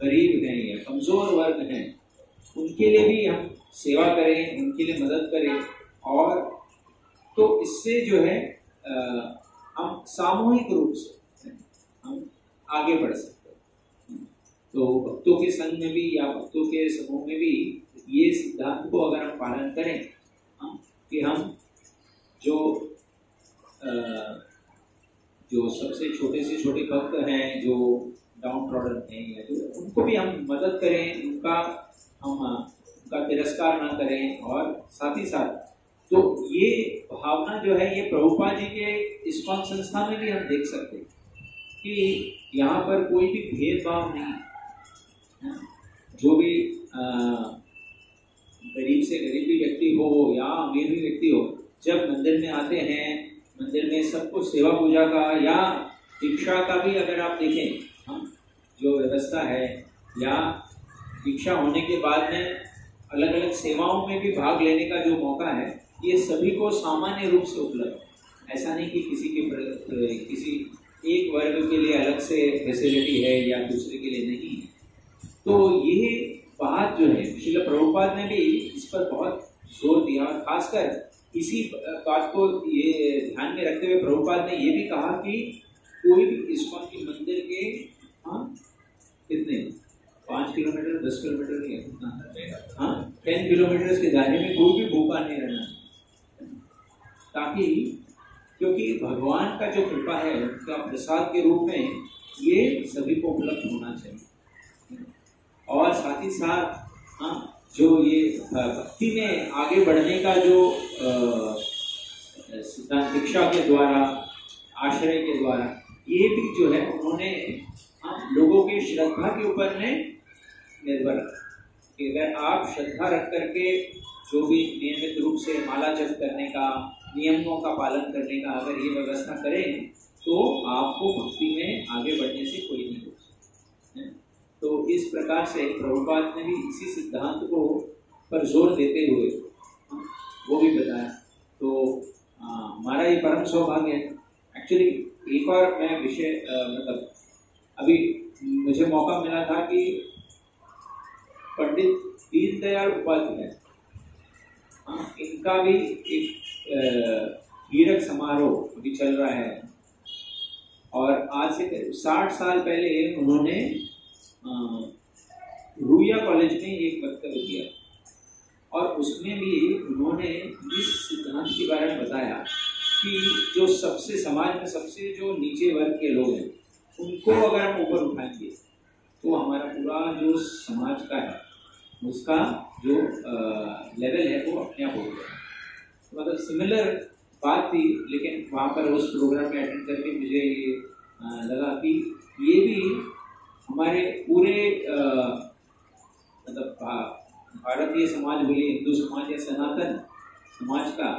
गरीब हैं या कमजोर वर्ग हैं उनके लिए भी हम सेवा करें, उनके लिए मदद करें, और तो इससे जो है हम सामूहिक रूप से हम आगे बढ़ सकते हैं। तो भक्तों के संग में भी या भक्तों के समूह में भी ये सिद्धांत को अगर हम पालन करें कि हम जो सबसे छोटे से छोटे भक्त हैं, जो डाउन ट्रॉडन हैं, या जो उनको भी हम मदद करें, उनका तिरस्कार ना करें, और साथ ही साथ तो ये भावना जो है ये प्रभुपाद जी के इस्कॉन संस्था में भी हम देख सकते हैं कि यहाँ पर कोई भी भेदभाव नहीं। जो भी गरीब से गरीब भी व्यक्ति हो या अमीर भी व्यक्ति हो, जब मंदिर में आते हैं, मंदिर में सबको सेवा पूजा का या दीक्षा का भी अगर आप देखें हम जो व्यवस्था है, या दीक्षा होने के बाद में अलग अलग सेवाओं में भी भाग लेने का जो मौका है, ये सभी को सामान्य रूप से उपलब्ध है। ऐसा नहीं कि किसी एक वर्ग के लिए अलग से फैसिलिटी है या दूसरे के लिए नहीं है। तो ये बात जो है श्रील प्रभुपाद ने भी इस पर बहुत जोर दिया, और खासकर इसी बात को ये ध्यान में रखते हुए प्रभुपाद ने ये भी कहा कि कोई भी इस्कॉन के मंदिर के कितने 5 किलोमीटर 10 किलोमीटर के 10 किलोमीटर के दायरे में कोई भी भूखा नहीं रहना, ताकि क्योंकि भगवान का जो कृपा है उनका प्रसाद के रूप में ये सभी को उपलब्ध होना चाहिए। और साथ ही साथ जो ये भक्ति में आगे बढ़ने का जो सिद्धांत दीक्षा के द्वारा, आश्रय के द्वारा, ये भी जो है उन्होंने लोगों की श्रद्धा के ऊपर में निर्भर कि अगर आप श्रद्धा रख करके जो भी नियमित रूप से माला जप करने का, नियमों का पालन करने का अगर ये व्यवस्था करें, तो आपको भक्ति में आगे बढ़ने से कोई नहीं रोक सकता। तो इस प्रकार से प्रभुपाद ने भी इसी सिद्धांत को पर जोर देते हुए वो भी बताया। तो हमारा ये परम सौभाग्य है। एक्चुअली एक और मैं विषय मतलब अभी मुझे मौका मिला था कि पंडित दीनदयाल उपाध्याय इनका भी एक हीरक समारोह अभी चल रहा है, और आज से 60 साल पहले उन्होंने रूया कॉलेज में एक वक्तव्य दिया, और उसमें भी उन्होंने इस सिद्धांत के बारे में बताया कि जो सबसे समाज में सबसे जो नीचे वर्ग के लोग हैं उनको अगर हम ऊपर उठाएंगे तो हमारा पूरा जो समाज का है उसका जो लेवल है वो अपने आप हो गया। मतलब सिमिलर बात थी, लेकिन वहाँ पर उस प्रोग्राम में अटेंड करके मुझे ये लगा कि ये भी हमारे पूरे मतलब भारतीय समाज बोलिए, हिंदू समाज या सनातन समाज का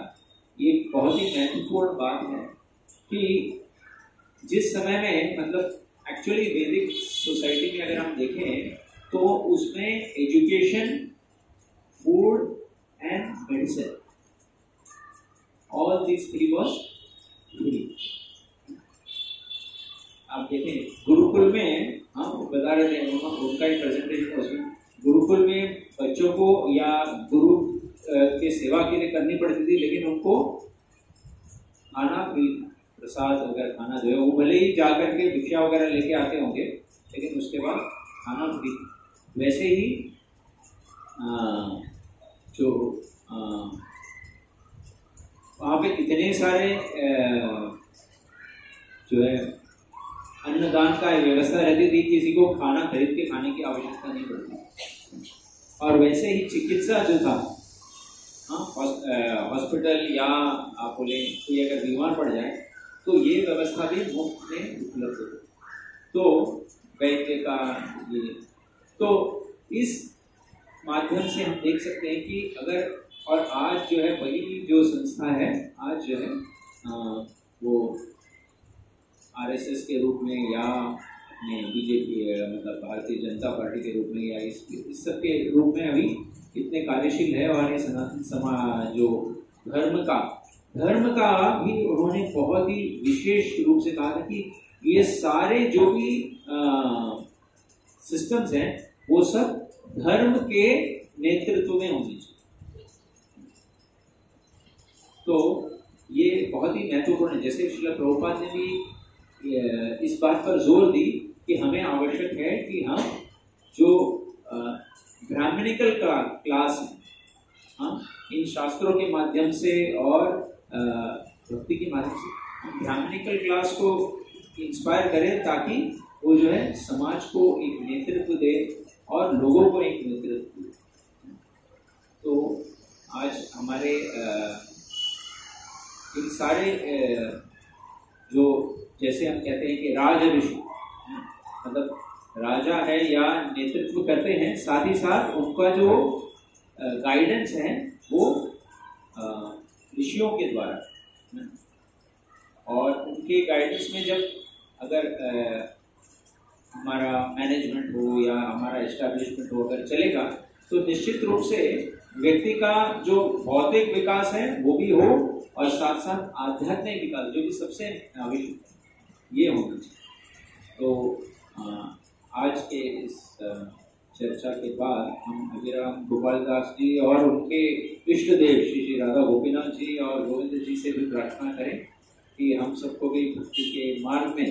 ये बहुत ही महत्वपूर्ण बात है कि जिस समय में मतलब एक्चुअली वैदिक सोसाइटी में अगर हम देखें तो उसमें education, food and medicine, all this three was free. देखिए गुरुकुल में हम बता रहे थे, उनका एक प्रेजेंटेशन उसमें गुरुकुल में बच्चों को या गुरु के सेवा के लिए करनी पड़ती थी, लेकिन उनको खाना भी, प्रसाद वगैरह खाना जो है वो भले ही जाकर के भिक्षा वगैरह लेके आते होंगे, लेकिन उसके बाद खाना भी। वैसे ही जो वहाँ पे इतने सारे जो है अन्नदान का व्यवस्था रहती थी, किसी को खाना खरीद के खाने की आवश्यकता नहीं पड़ती। और वैसे ही चिकित्सा जो था, हॉस्पिटल या आप बोले कोई अगर बीमार पड़ जाए तो ये व्यवस्था भी मुफ्त में उपलब्ध है। तो वैद्य का ये, तो इस माध्यम से हम देख सकते हैं कि अगर, और आज जो है वही जो संस्था है आज जो है वो आरएसएस के रूप में या बीजेपी मतलब भारतीय जनता पार्टी के रूप में या इस सब के रूप में अभी इतने कार्यशील है। और ये सनातन समाज जो धर्म का भी उन्होंने बहुत ही विशेष रूप से कहा था कि ये सारे जो भी सिस्टम्स हैं वो सब धर्म के नेतृत्व में होनी चाहिए। तो ये बहुत ही महत्वपूर्ण है। जैसे श्रील प्रभुपाद ने भी इस बात पर जोर दी कि हमें आवश्यक है कि हम जो ब्राह्मणिकल क्लास है, हम इन शास्त्रों के माध्यम से और भक्ति के माध्यम से ब्राह्मणिकल क्लास को इंस्पायर करें, ताकि वो जो है समाज को एक नेतृत्व दे और लोगों को एक नेतृत्व दे। तो आज हमारे इन सारे जो जैसे हम कहते हैं कि राज ऋषि, मतलब राजा है या नेतृत्व करते हैं, साथ ही साथ उनका जो गाइडेंस है वो ऋषियों के द्वारा, और उनके गाइडेंस में जब अगर हमारा मैनेजमेंट हो या हमारा एस्टैब्लिशमेंट हो अगर चलेगा, तो निश्चित रूप से व्यक्ति का जो भौतिक विकास है वो भी हो और साथ साथ आध्यात्मिक विकास जो कि सबसे आवश्यक है ये होना चाहिए। तो आज के इस चर्चा के बाद हम अभिराम गोपाल दास जी और उनके इष्ट देव श्री श्री राधा गोपीनाथ जी और गोविंद जी से भी प्रार्थना करें कि हम सबको भी भक्ति के मार्ग में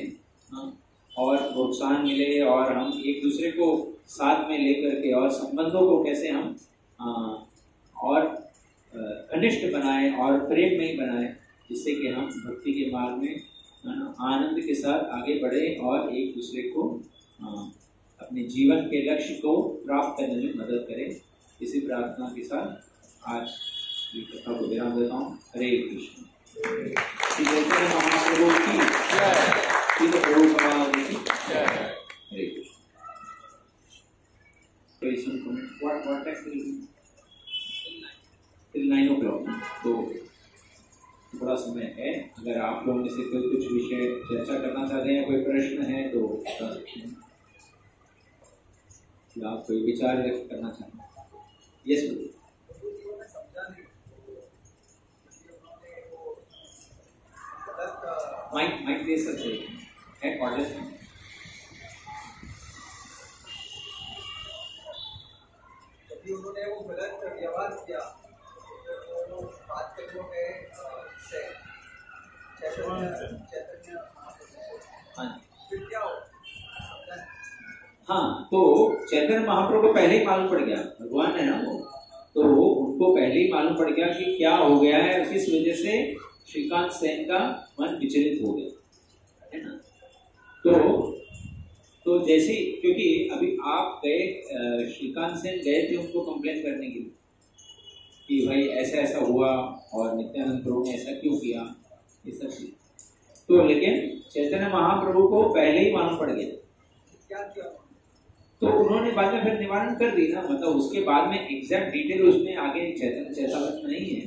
और प्रोत्साहन मिले और हम एक दूसरे को साथ में लेकर के और संबंधों को कैसे हम और घनिष्ठ बनाएं और प्रेम में बनाएं, जिससे कि हम भक्ति के मार्ग में आनंद के साथ आगे बढ़े और एक दूसरे को अपने जीवन के लक्ष्य को प्राप्त करने में मदद करें। इसी प्रार्थना के साथ आज की कथा को विराम देता हूँ। हरे कृष्ण। श्री चैतन्य महाप्रभु की जय। श्री प्रभुपाद की जय। हरे Krishna. What time will be? Till 9 o'clock. तो थोड़ा समय है, अगर आप लोगों में से कोई कुछ विषय चर्चा करना चाहते हैं, कोई प्रश्न है तो बता सकते हैं, या आप कोई विचार व्यक्त करना चाहते हैं। यस बोलिए। माइक दे सकते हैं कॉलेज में। उन्होंने वो गलत व्यवहार किया, तो बात करने में चैतन्य फिर क्या हो? हाँ, तो चैतन्य महाप्रभु को पहले ही मालूम पड़ गया, भगवान है ना वो, तो उनको पहले ही मालूम पड़ गया कि क्या हो गया है, किस वजह से श्रीकांत सेन का मन विचलित हो गया, है ना। तो जैसे, क्योंकि अभी आप गए, श्रीकांत सेन गए थे उनको कंप्लेन करने के लिए कि भाई ऐसा ऐसा हुआ और नित्यानंद प्रभु ने ऐसा क्यों किया, ये सब चीज। तो लेकिन चैतन्य महाप्रभु को पहले ही मालूम पड़ गया, क्या किया? तो उन्होंने बाद में फिर निवारण कर दी ना, मतलब उसके बाद में एग्जैक्ट डिटेल उसमें आगे चैतन्य नहीं है,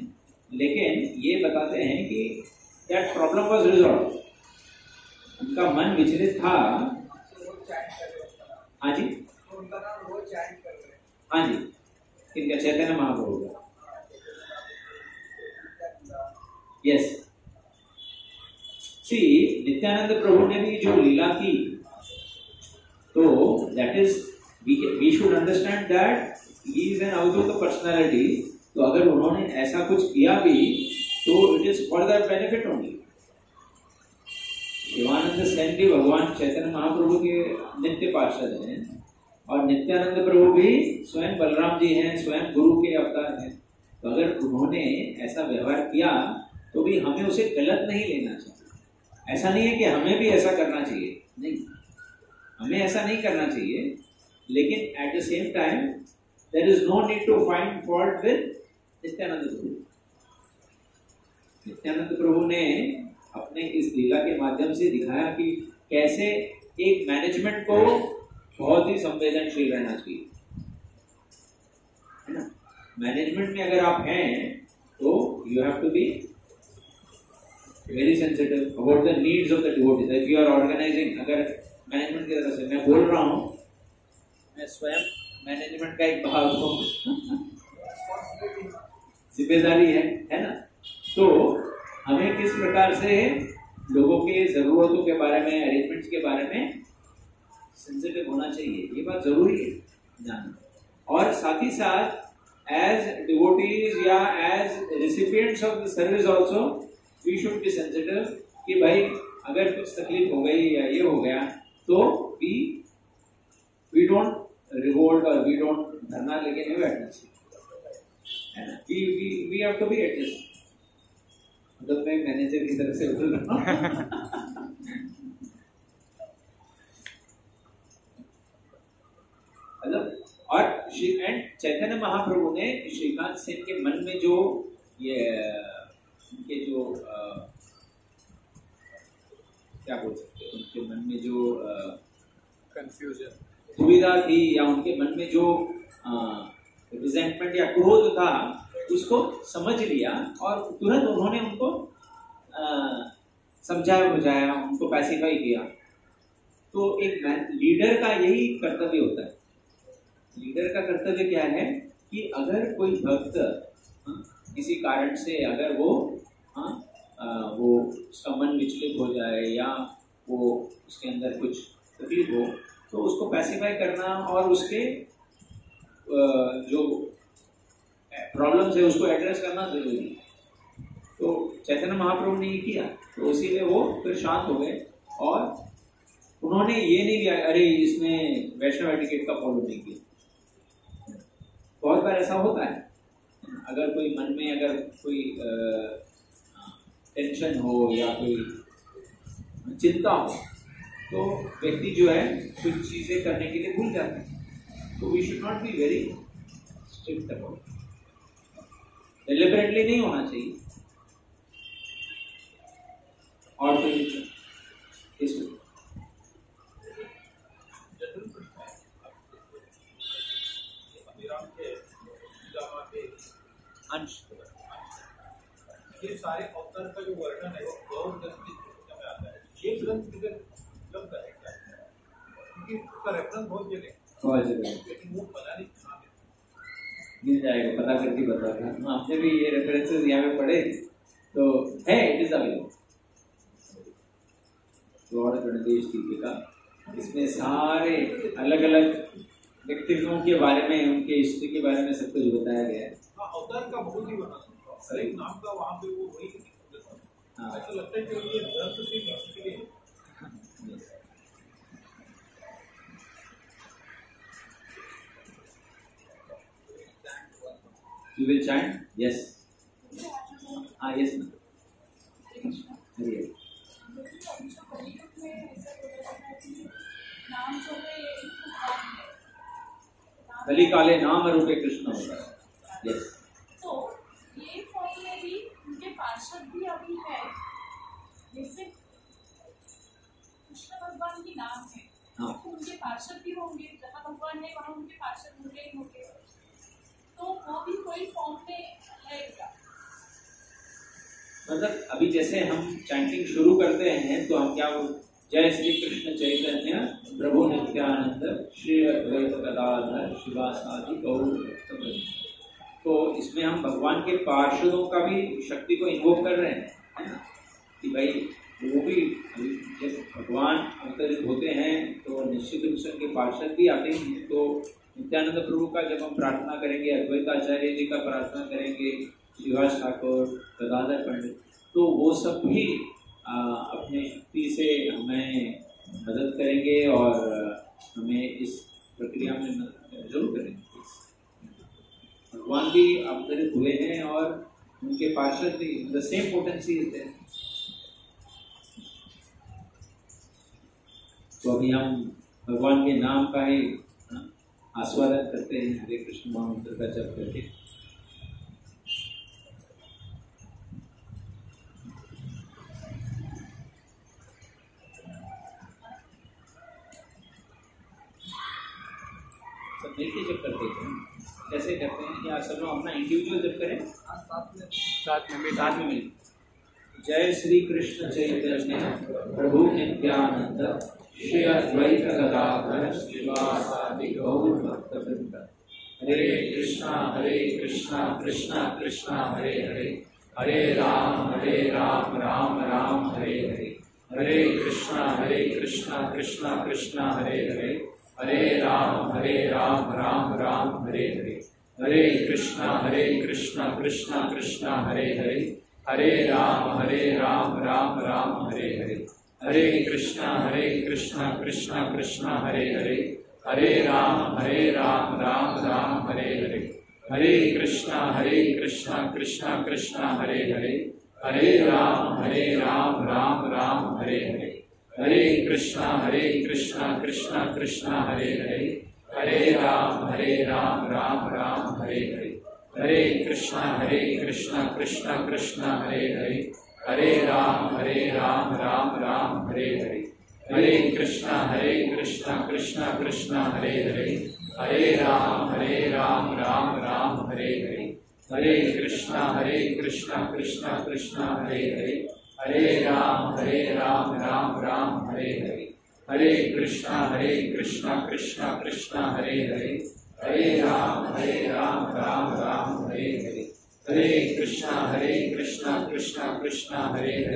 लेकिन ये बताते हैं कि दैट प्रॉब्लम वाज रिजॉल्व। उनका मन विचलित था। हाँ जी, उनका नाम वो चैंट कर रहे हैं। हाँ जी, इनका चैतन्य महाप्रभु का। यस, सी नित्यानंद प्रभु ने भी जो लीला की, तो that is we should understand that he is an अवधूत पर्सनालिटी। तो अगर उन्होंने ऐसा कुछ किया भी तो it is for that benefit only. Shivananda Sen भी भगवान चैतन्य महाप्रभु के नित्य पार्षद हैं और नित्यानंद प्रभु भी स्वयं बलराम जी हैं, स्वयं गुरु के अवतार हैं। तो अगर उन्होंने ऐसा व्यवहार किया तो भी हमें उसे गलत नहीं लेना चाहिए। ऐसा नहीं है कि हमें भी ऐसा करना चाहिए, नहीं, हमें ऐसा नहीं करना चाहिए, लेकिन at the same time there is no need to find fault with Nityanand प्रभु। नित्यानंद प्रभु ने अपने इस लीला के माध्यम से दिखाया कि कैसे एक मैनेजमेंट को बहुत ही संवेदनशील रहना चाहिए, है ना। मैनेजमेंट में अगर आप हैं तो you have to be very sensitive about the needs of the devotees. If you are organizing, अगर मैनेजमेंट की तरफ से मैं बोल रहा हूँ, मैं स्वयं मैनेजमेंट का एक भाग हूँ, जिम्मेदारी है ना। तो हमें किस प्रकार से लोगों के जरूरतों के बारे में, अरेंजमेंट्स के बारे में सेंसिटिव होना चाहिए, ये बात जरूरी है जानना। और साथ ही साथ एज डिवोटीज या as recipients of the service also we should be sensitive कि भाई अगर कुछ तकलीफ हो गई या ये हो गया तो वी डोंट रिवोल्ट और वी डोंट धरना लेके नहीं बैठना चाहिए, है ना। We have to be adjust. मतलब मैं मैनेजर की तरफ से बोल रहा हूँ। मतलब और चैतन्य महाप्रभु ने श्रीकांत सेन के मन में जो ये उनके जो क्या बोल सकते हैं, उनके मन में जो कंफ्यूजन, दुविधा थी या उनके मन में जो रिजेंटमेंट या क्रोध था, उसको समझ लिया और तुरंत उन्होंने उनको समझाया बुझाया, उनको पैसिफाई किया। तो एक लीडर का यही कर्तव्य होता है। लीडर का कर्तव्य क्या है कि अगर कोई भक्त किसी कारण से अगर वो उसका मन विचलित हो जाए या वो उसके अंदर कुछ तकलीफ हो तो उसको पैसिफाई करना और उसके जो प्रॉब्लम्स है उसको एड्रेस करना जरूरी है। तो चैतन्य महाप्रभु ने ये किया, तो इसीलिए वो फिर शांत हो गए और उन्होंने ये नहीं किया अरे इसने वैष्णव एटिकेट का फॉलो नहीं किया। बहुत बार ऐसा होता है, अगर कोई मन में अगर कोई टेंशन हो या कोई चिंता हो तो व्यक्ति जो है कुछ चीजें करने के लिए भूल जाता है। तो we should not be very strict about, deliberately नहीं होना चाहिए। और कोई इसमें अंश ये सारे अवतार का जो वर्णन है वो बहुत जल्दी में आता है। ये ग्रंथ किधर कब करेक्ट है क्योंकि उसका रेफरेंस बहुत जगह, लेकिन वो पता नहीं कहाँ मिल जाएगा, पता करके बताएगा। आपने भी ये रेफरेंसेस यहाँ पे पढ़े तो है, इट इज अवेलेबल। गौड़ गणदेश टीका, इसमें सारे अलग अलग व्यक्तित्वों के बारे में, उनके हिस्ट्री के बारे में सब कुछ बताया गया है। अवतार का बहुत ही बना सर एक नाम का वहाँ पे वो वही ऐसा लगता है कि ये ग्रंथ से You will chant? Yes. Yes, ma'am. कली काले नाम रूपे कृष्ण होगा। Yes. तो ये फॉर्म में भी उनके पार्षद भी अभी है, जैसे कृष्ण भगवान की नाम है, तो उनके पार्षद भी होंगे, जहाँ भगवान है वहाँ उनके पार्षद होंगे ही होंगे, तो वो भी कोई फॉर्म में है क्या? मतलब अभी जैसे हम चैंटिंग शुरू करते हैं तो हम क्या बोलते, जय श्री कृष्ण चैतन्य प्रभु नित्यानंद श्री अद्वैत गदाधर शिवासादि गौर भक्तवृंद। तो इसमें हम भगवान के पार्षदों का भी शक्ति को इन्वोक कर रहे हैं, है ना, कि भाई वो भी भगवान अवतरित होते हैं तो निश्चित रूप से उनके पार्षद भी आते हैं। तो नित्यानंद प्रभु का जब हम प्रार्थना करेंगे, अद्वैताचार्य जी का प्रार्थना करेंगे, श्रीवास ठाकुर, गदाधर पंडित, तो वो सब भी अपने शक्ति से हमें मदद करेंगे और हमें इस प्रक्रिया में मदद जरूर करेंगे। भगवान भी अवतरित हुए हैं और उनके पार्षद भी, the same potency is there. तो अभी हम भगवान के नाम का ही आस्वादन करते हैं, हरे कृष्ण महामंत्र का जप करके। सब मिलके जप करते हैं, कैसे करते हैं? या सब लोग अपना इंडिविजुअल जप करें? साथ में मिल। जय श्री कृष्ण चैतन्य प्रभु नित्यानंद श्री अद्वैत गदाधर श्रीवासादि गौर भक्तवृंद। हरे कृष्णा कृष्णा कृष्णा हरे हरे, हरे राम राम राम हरे हरे, हरे कृष्णा कृष्णा कृष्णा हरे हरे, हरे राम राम राम हरे हरे, हरे कृष्णा कृष्णा कृष्णा हरे हरे, हरे राम राम राम हरे हरे, हरे कृष्णा कृष्णा कृष्णा हरे हरे, हरे राम राम राम हरे हरे, हरे कृष्णा कृष्णा कृष्णा हरे हरे, हरे राम राम राम हरे हरे, हरे कृष्णा कृष्णा कृष्णा हरे हरे, हरे राम राम राम हरे हरे, हरे कृष्णा कृष्णा कृष्णा हरे हरे, हरे राम राम राम हरे हरे, हरे कृष्णा कृष्णा कृष्णा हरे हरे, हरे राम राम राम हरे हरे, हरे कृष्णा कृष्णा कृष्णा हरे हरे, हरे राम राम राम हरे हरे, हरे कृष्णा कृष्णा कृष्णा हरे हरे, हरे राम राम राम हरे हरे, हरे कृष्णा कृष्णा कृष्णा हरे हरे, हरे राम राम राम हरे हरे, हरे कृष्णा कृष्णा कृष्णा हरे हरे, हरे राम राम राम हरे हरे, हरे कृष्णा कृष्णा कृष्णा हरे हरे,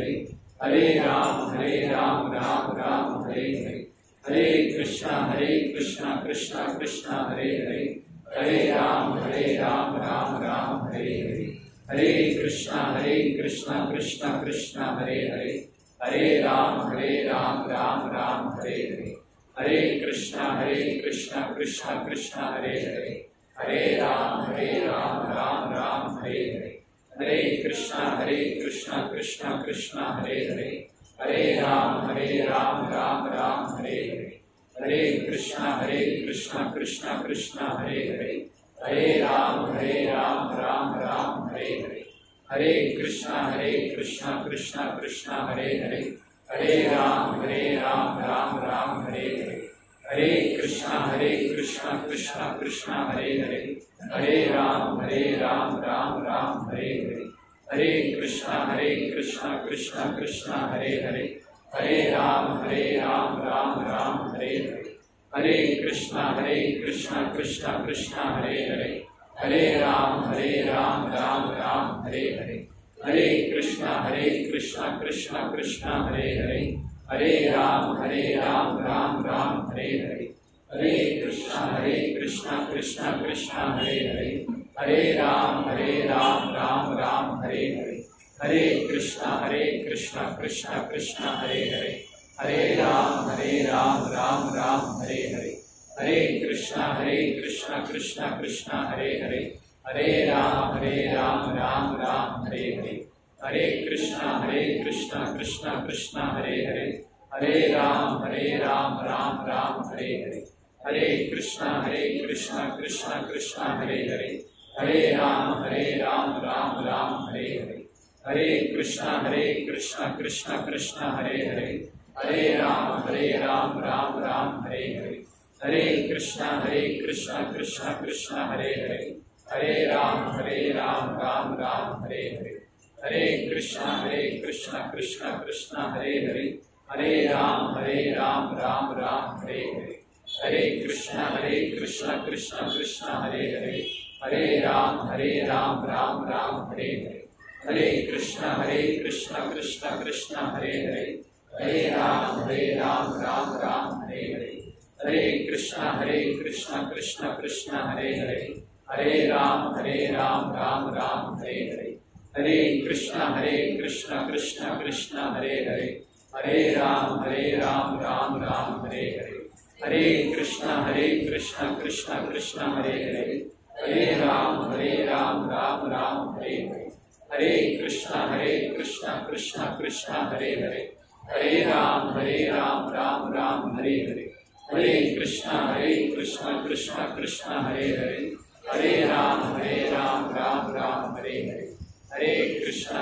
हरे राम राम राम हरे हरे, हरे कृष्णा कृष्णा कृष्णा हरे हरे, हरे राम राम राम हरे हरे, हरे कृष्णा कृष्णा कृष्णा हरे हरे, हरे राम राम राम हरे हरे, हरे कृष्णा कृष्णा कृष्णा हरे हरे, हरे राम राम राम हरे हरे, हरे कृष्णा कृष्णा कृष्णा हरे हरे, हरे राम राम राम हरे हरे, हरे कृष्णा कृष्णा कृष्णा हरे हरे, हरे राम राम राम हरे हरे, हरे कृष्णा कृष्णा कृष्णा हरे हरे, हरे राम राम राम हरे हरे, हरे कृष्णा कृष्णा कृष्णा हरे हरे, हरे राम राम राम हरे हरे, हरे कृष्णा कृष्णा कृष्णा हरे हरे, हरे राम राम राम हरे हरे, हरे कृष्णा कृष्णा कृष्णा हरे हरे, हरे राम राम राम हरे हरे, हरे कृष्णा कृष्णा कृष्णा हरे हरे, हरे राम राम राम हरे हरे, हरे कृष्णा कृष्णा कृष्णा हरे हरे, हरे राम राम राम हरे हरे, हरे कृष्णा कृष्णा कृष्णा हरे हरे, हरे राम राम राम हरे हरे, हरे कृष्णा कृष्णा कृष्णा हरे हरे, हरे राम राम राम हरे हरे, हरे कृष्णा कृष्णा कृष्णा हरे हरे, हरे राम राम राम हरे हरे, हरे कृष्णा कृष्णा कृष्णा हरे हरे, हरे राम राम राम हरे हरे, हरे कृष्णा कृष्णा कृष्णा हरे हरे, हरे राम राम राम हरे हरे, हरे कृष्णा कृष्णा कृष्णा हरे हरे, हरे राम राम राम हरे हरे, हरे कृष्णा कृष्णा कृष्णा हरे हरे, हरे राम राम राम हरे हरे, हरे कृष्णा कृष्णा कृष्णा हरे हरे, हरे राम राम राम हरे हरे, हरे कृष्णा कृष्णा कृष्णा हरे हरे, हरे राम राम राम हरे हरे, हरे कृष्णा कृष्णा कृष्णा हरे हरे, हरे राम राम राम हरे हरे, हरे कृष्णा कृष्णा कृष्णा हरे हरे, हरे राम राम राम हरे हरे, हरे कृष्णा कृष्णा कृष्णा हरे हरे, हरे राम राम राम हरे हरे, हरे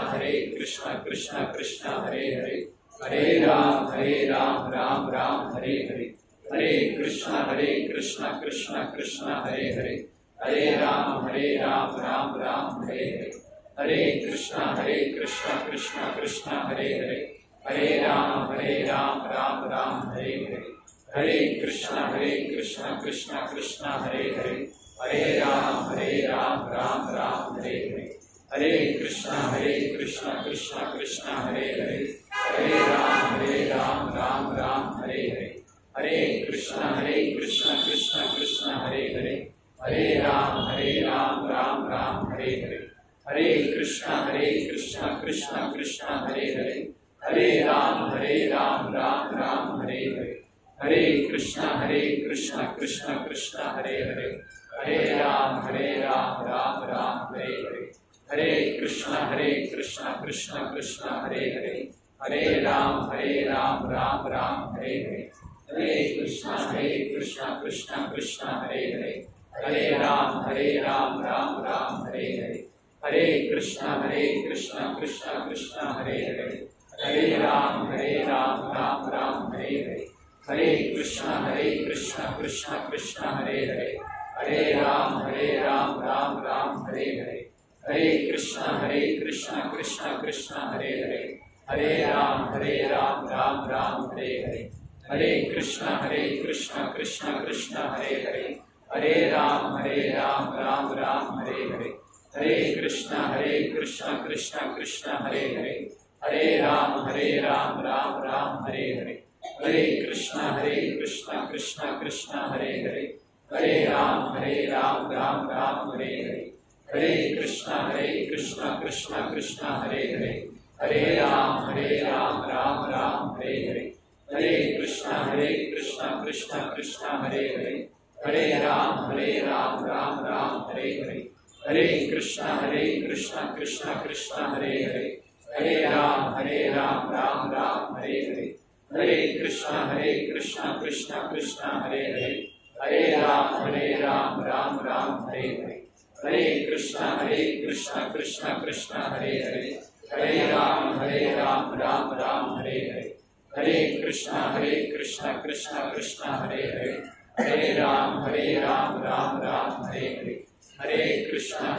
कृष्णा कृष्णा कृष्णा हरे हरे, हरे राम राम राम हरे हरे, हरे कृष्णा कृष्णा कृष्णा हरे हरे, हरे राम राम राम हरे हरे, हरे कृष्णा कृष्णा कृष्णा हरे हरे, हरे राम राम राम हरे हरे, हरे कृष्णा कृष्णा कृष्णा हरे हरे, हरे राम राम राम हरे हरे, हरे कृष्णा कृष्णा कृष्णा हरे हरे, हरे राम राम राम हरे हरे, हरे कृष्णा कृष्णा कृष्णा हरे हरे, हरे राम राम राम हरे हरे, हरे कृष्णा कृष्णा कृष्णा हरे हरे, हरे राम राम राम हरे हरे, हरे कृष्णा कृष्णा कृष्णा हरे हरे, हरे राम राम राम हरे हरे, हरे कृष्णा कृष्णा कृष्णा हरे हरे, हरे राम राम राम हरे हरे, हरे कृष्णा कृष्णा कृष्णा हरे हरे, हरे राम राम राम हरे हरे, हरे कृष्णा कृष्णा कृष्णा हरे हरे, हरे राम राम राम हरे हरे, हरे कृष्णा कृष्णा कृष्णा हरे हरे, हरे राम राम राम हरे हरे, हरे कृष्णा कृष्णा कृष्णा हरे हरे, हरे राम राम राम हरे हरे, हरे कृष्णा कृष्णा कृष्णा हरे हरे, हरे राम राम राम हरे हरे, हरे कृष्णा कृष्णा कृष्णा हरे हरे, हरे राम राम राम हरे हरे, हरे कृष्णा कृष्णा कृष्णा हरे हरे, हरे राम राम राम हरे हरे, हरे कृष्णा कृष्णा कृष्णा हरे हरे, हरे राम राम राम हरे हरे, हरे कृष्णा कृष्णा कृष्णा हरे हरे, हरे राम राम राम हरे हरे, हरे कृष्णा कृष्णा कृष्णा हरे हरे, हरे राम राम राम हरे हरे, हरे कृष्णा कृष्णा कृष्णा हरे हरे, हरे राम राम राम हरे हरे, हरे कृष्णा कृष्णा कृष्णा हरे हरे, हरे राम राम राम हरे हरे, हरे कृष्णा कृष्णा कृष्णा हरे हरे, हरे राम राम राम हरे हरे, हरे कृष्णा कृष्णा कृष्णा हरे हरे, हरे राम राम राम हरे हरे, हरे कृष्णा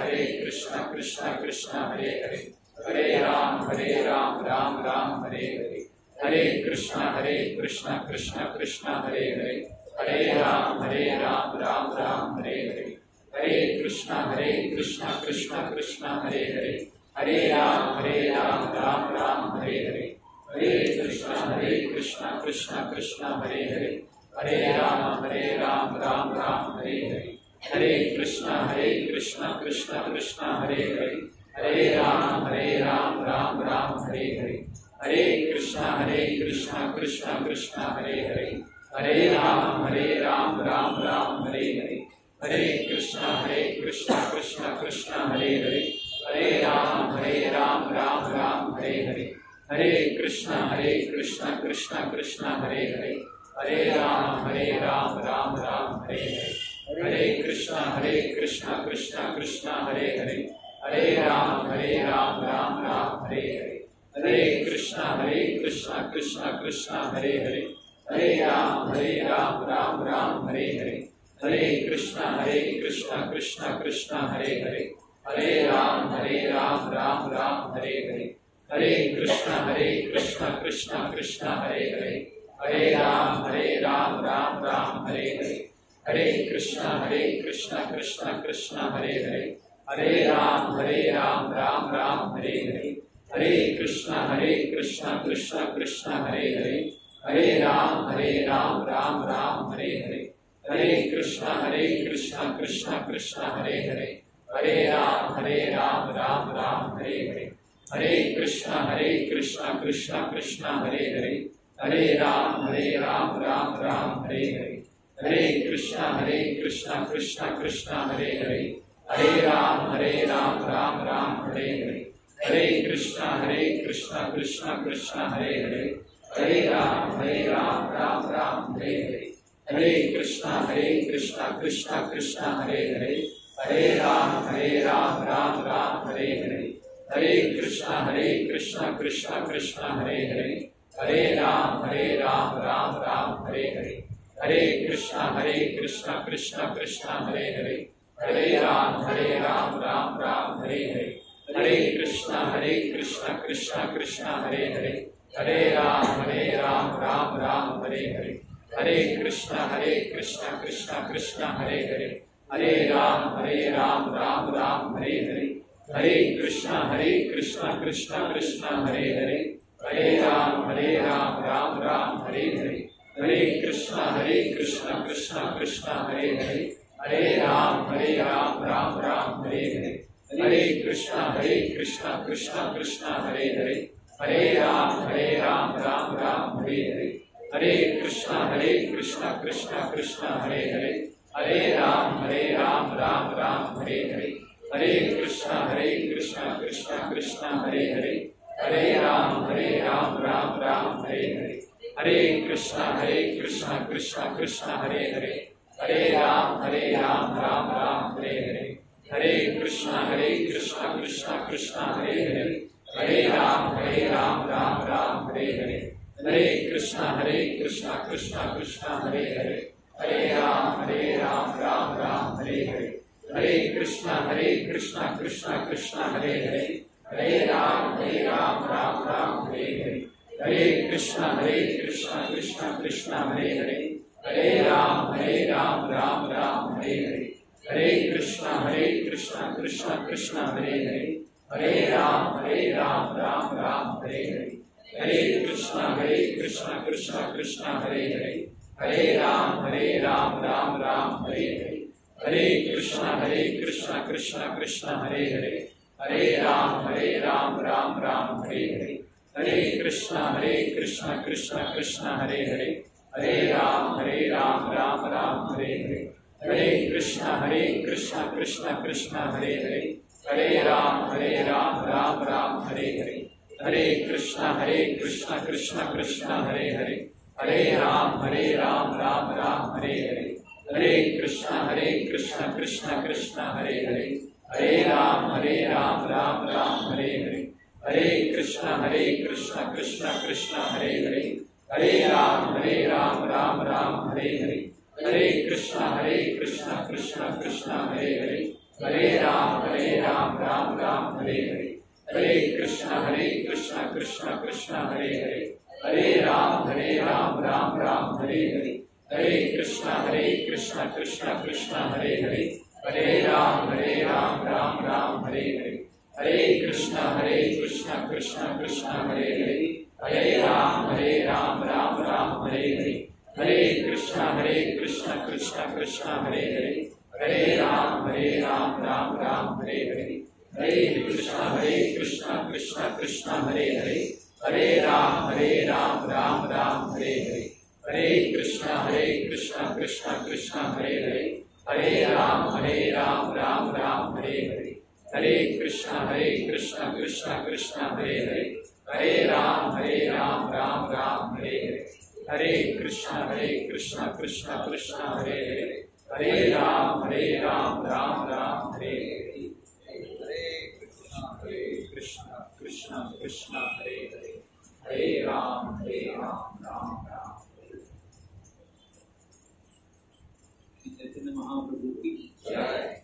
कृष्णा कृष्णा हरे हरे, हरे राम राम राम हरे हरे, हरे कृष्णा कृष्णा कृष्णा हरे हरे, हरे राम राम राम हरे हरे, हरे कृष्णा कृष्णा कृष्णा हरे हरे, हरे राम राम राम हरे हरे, हरे कृष्णा कृष्णा कृष्णा हरे हरे, हरे राम राम राम हरे हरे, हरे कृष्णा कृष्णा कृष्णा हरे हरे, हरे राम राम राम हरे हरे, हरे कृष्णा कृष्णा कृष्णा हरे हरे, हरे राम राम राम हरे हरे, हरे कृष्णा कृष्णा कृष्णा हरे हरे, हरे राम राम राम हरे हरे, हरे कृष्णा कृष्णा कृष्णा हरे हरे, हरे राम राम राम हरे हरे, हरे कृष्णा कृष्णा कृष्णा हरे हरे, हरे राम राम राम हरे हरे, हरे कृष्णा कृष्णा कृष्णा हरे हरे, हरे राम राम राम हरे हरे, हरे कृष्णा कृष्णा कृष्णा हरे हरे, हरे राम राम राम हरे हरे, हरे कृष्णा कृष्णा कृष्णा हरे हरे, हरे राम राम राम हरे हरे, हरे कृष्णा कृष्णा कृष्णा हरे हरे, हरे राम राम राम हरे हरे, हरे कृष्णा कृष्णा कृष्णा हरे हरे, हरे राम राम राम हरे हरे, हरे कृष्णा कृष्णा कृष्णा हरे हरे, हरे राम राम राम हरे हरे, हरे कृष्णा कृष्णा कृष्णा हरे हरे, हरे राम राम राम हरे हरे, हरे कृष्णा कृष्णा कृष्णा हरे हरे, हरे राम राम राम हरे हरे, हरे कृष्णा कृष्णा कृष्णा हरे हरे, हरे राम राम राम हरे हरे, हरे कृष्णा कृष्णा कृष्णा हरे हरे, हरे राम राम राम हरे हरे, हरे कृष्णा कृष्णा कृष्णा हरे हरे, हरे राम राम राम हरे हरे, हरे कृष्णा कृष्णा कृष्णा हरे हरे, हरे राम राम राम हरे हरे, हरे कृष्णा कृष्णा कृष्णा हरे हरे, हरे राम राम राम हरे हरे, हरे कृष्णा कृष्णा कृष्णा हरे हरे, हरे राम राम राम हरे हरे, हरे कृष्णा कृष्णा कृष्णा हरे हरे, हरे राम राम राम हरे हरे, हरे कृष्णा कृष्णा कृष्णा हरे हरे, हरे राम राम राम हरे हरे, हरे कृष्णा कृष्णा कृष्णा हरे हरे, हरे राम राम राम हरे हरे, हरे कृष्णा कृष्णा कृष्णा हरे हरे, हरे राम राम राम हरे हरे, हरे कृष्णा कृष्णा कृष्णा हरे हरे, हरे राम राम राम हरे हरे, हरे कृष्णा कृष्णा कृष्णा हरे हरे, हरे राम राम राम हरे हरे, हरे कृष्णा कृष्णा कृष्णा हरे हरे, हरे राम राम राम हरे हरे, हरे कृष्णा कृष्णा कृष्णा हरे हरे, हरे राम राम राम हरे हरे, हरे कृष्णा कृष्णा कृष्णा हरे हरे, हरे राम राम राम हरे हरे, हरे कृष्णा कृष्णा कृष्णा हरे हरे, हरे राम राम राम हरे हरे, हरे कृष्णा कृष्णा कृष्णा हरे हरे, हरे राम राम राम हरे हरे, हरे कृष्णा कृष्णा कृष्णा हरे हरे, हरे राम राम राम हरे हरे, हरे कृष्णा कृष्णा कृष्णा हरे हरे, हरे राम राम राम हरे हरे, हरे कृष्णा कृष्णा कृष्णा हरे हरे, हरे राम राम राम हरे हरे, हरे कृष्णा कृष्णा कृष्णा हरे हरे, हरे राम राम राम हरे हरे, हरे कृष्णा कृष्णा कृष्णा हरे हरे, हरे राम राम राम हरे हरे, हरे कृष्णा कृष्णा कृष्णा हरे हरे, हरे राम राम राम हरे हरे, हरे कृष्णा कृष्णा कृष्णा हरे हरे, हरे राम राम राम हरे हरे, हरे कृष्णा कृष्णा कृष्णा हरे हरे, हरे राम राम राम हरे हरे, हरे कृष्णा कृष्णा कृष्णा हरे हरे, हरे राम राम राम हरे हरे, हरे कृष्णा कृष्णा कृष्णा हरे हरे, हरे राम राम राम हरे हरे, हरे कृष्णा कृष्णा कृष्णा हरे हरे, हरे राम राम राम हरे हरे, हरे कृष्णा कृष्णा कृष्णा हरे हरे, हरे राम राम राम हरे हरे, हरे कृष्णा कृष्णा कृष्णा हरे हरे, हरे राम राम राम हरे हरे, हरे कृष्णा कृष्णा कृष्णा हरे हरे, हरे राम राम राम हरे हरे, हरे कृष्णा कृष्णा कृष्णा हरे हरे, हरे राम राम राम हरे हरे, हरे कृष्णा कृष्णा कृष्णा हरे हरे, हरे राम राम राम हरे हरे। चैतन्य महाप्रभु की जय।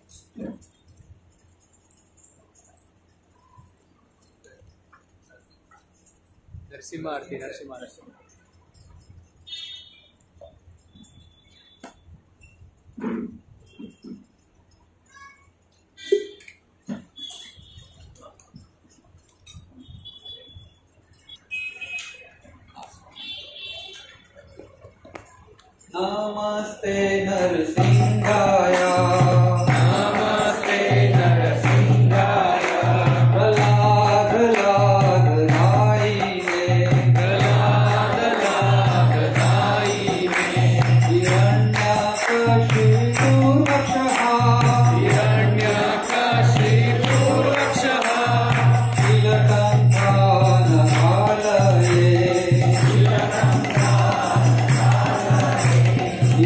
नरसिम्हा आरती नरसिम्हा नरसिम्हा नमस्ते नरसिंहाय नमस्ते नरसिंहाय प्रहलाद लादनायिने प्रहलाद लादनायिने हिरण्यकशिपुरक्षः हिरण्यकशिपुरक्षः नीलकण्ठानहालये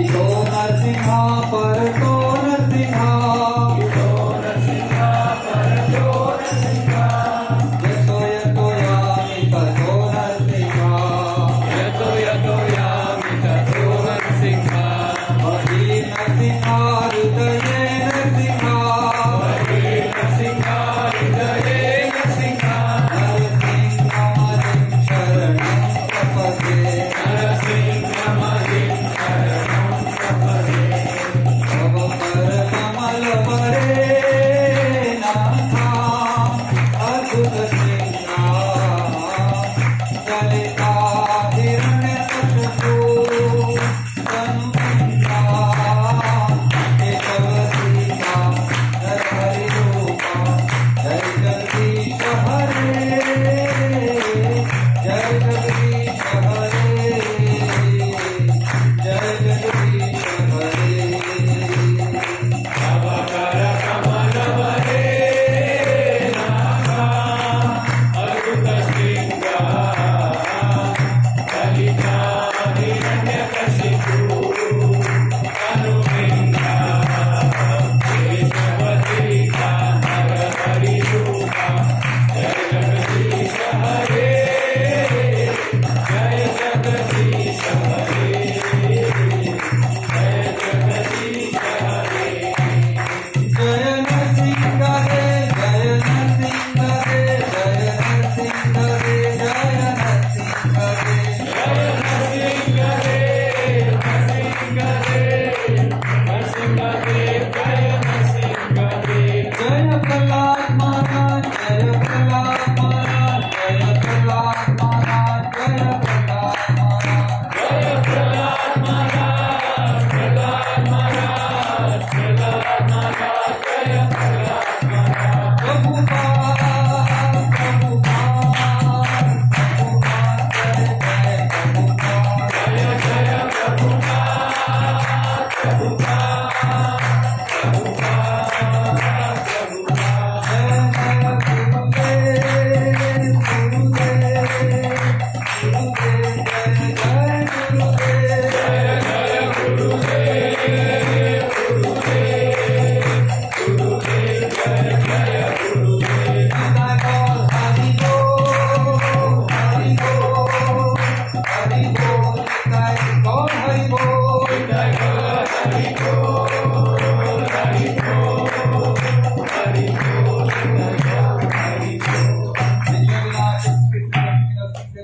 इतो नरसिंहा परतो नरसिंहा यतो यतो यामि ततो नरसिंहा यतो यतो यामि ततो नरसिंहा हरि नरसिंहा हृदये नरसिंहा नरसिंहा हृदये नरसिंहा नरसिंहमदिं शरणं प्रपद्ये नरसिंहमदिं शरणं प्रपद्ये भव करकमलपरे नाथा अद्भुत सिंहा चलिता हिरण्यकशिपु तनुपुंसा केशवसीता नरहरिरूपा जय जगदीश हरे जय जगदीश हरे जय जगदीश हरे तव कर कमल वरे नाथा अद्भुत सिंहा ललिता हिरण्यकशिपु तनुमिंसा केशवसीता नरहरिरूपा जय जगदीश हरे जय जगदीश हरे जय जगदीश हरे जय नरसिंह रे जय नरसिंह रे जय नरसिंह रे जय नरसिंह रे जय प्रहलाद महाराज जय प्रहलाद महाराज जय प्रहलाद महाराज जय प्रहलाद महाराज प्रभुपाद प्रभुपाद प्रभुपाद जय प्रभुपाद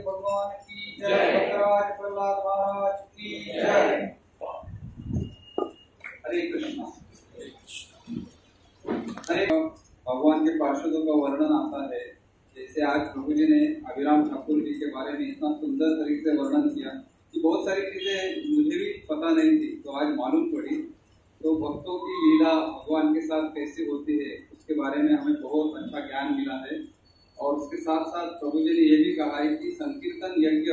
भगवान की जय भक्तराज प्रहलाद महाराज की जय। हरे कृष्णा। हरे भगवान के पार्षदों का वर्णन आता है, जैसे आज प्रभु जी ने अभिराम ठाकुर जी के बारे में इतना सुंदर तरीके से वर्णन किया कि बहुत सारी चीजें मुझे भी पता नहीं थी, तो आज मालूम पड़ी। तो भक्तों की लीला भगवान के साथ कैसे होती है उसके बारे में हमें बहुत अच्छा ज्ञान मिला है। और उसके साथ साथ प्रभु जी ने यह भी कहा है कि संकीर्तन यज्ञ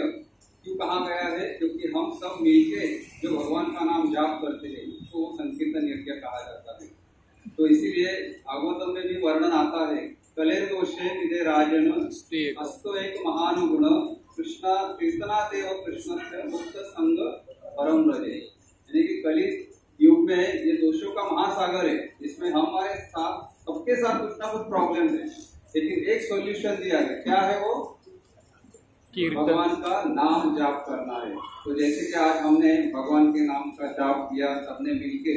क्यों कहा गया है, क्योंकि हम सब मिलके जो भगवान का नाम जाप करते हैं उसको संकीर्तन यज्ञ कहा जाता है। तो इसीलिए भागवतम में भी वर्णन आता है, कले दोषे निधे राजन अस्तो एक महान गुण कृष्णा कीर्तनादेव कृष्ण से मुक्त संग परम रजे। यानी कि कली युग में ये दोषों का महासागर है, इसमें हमारे साथ सबके साथ कुछ ना कुछ प्रॉब्लम है, लेकिन एक सॉल्यूशन दिया है। क्या है वो? भगवान का नाम जाप करना है। तो जैसे कि आज हमने भगवान के नाम का जाप किया सबने मिलके,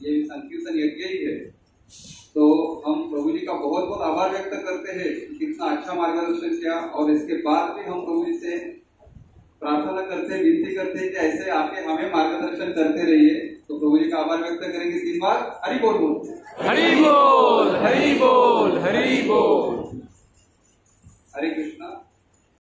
ये भी संकीर्तन यज्ञ ही है। तो हम प्रभु जी का बहुत बहुत आभार व्यक्त करते हैं, कितना अच्छा मार्गदर्शन किया। और इसके बाद भी हम प्रभु जी से प्रार्थना करते हैं, विनती करते हैं कि ऐसे आके हमें मार्गदर्शन करते रहिए। तो प्रभु जी का आभार व्यक्त करेंगे 3 बार हरि बोल बोलते हैं। हरि बोल हरि बोल हरि बोल।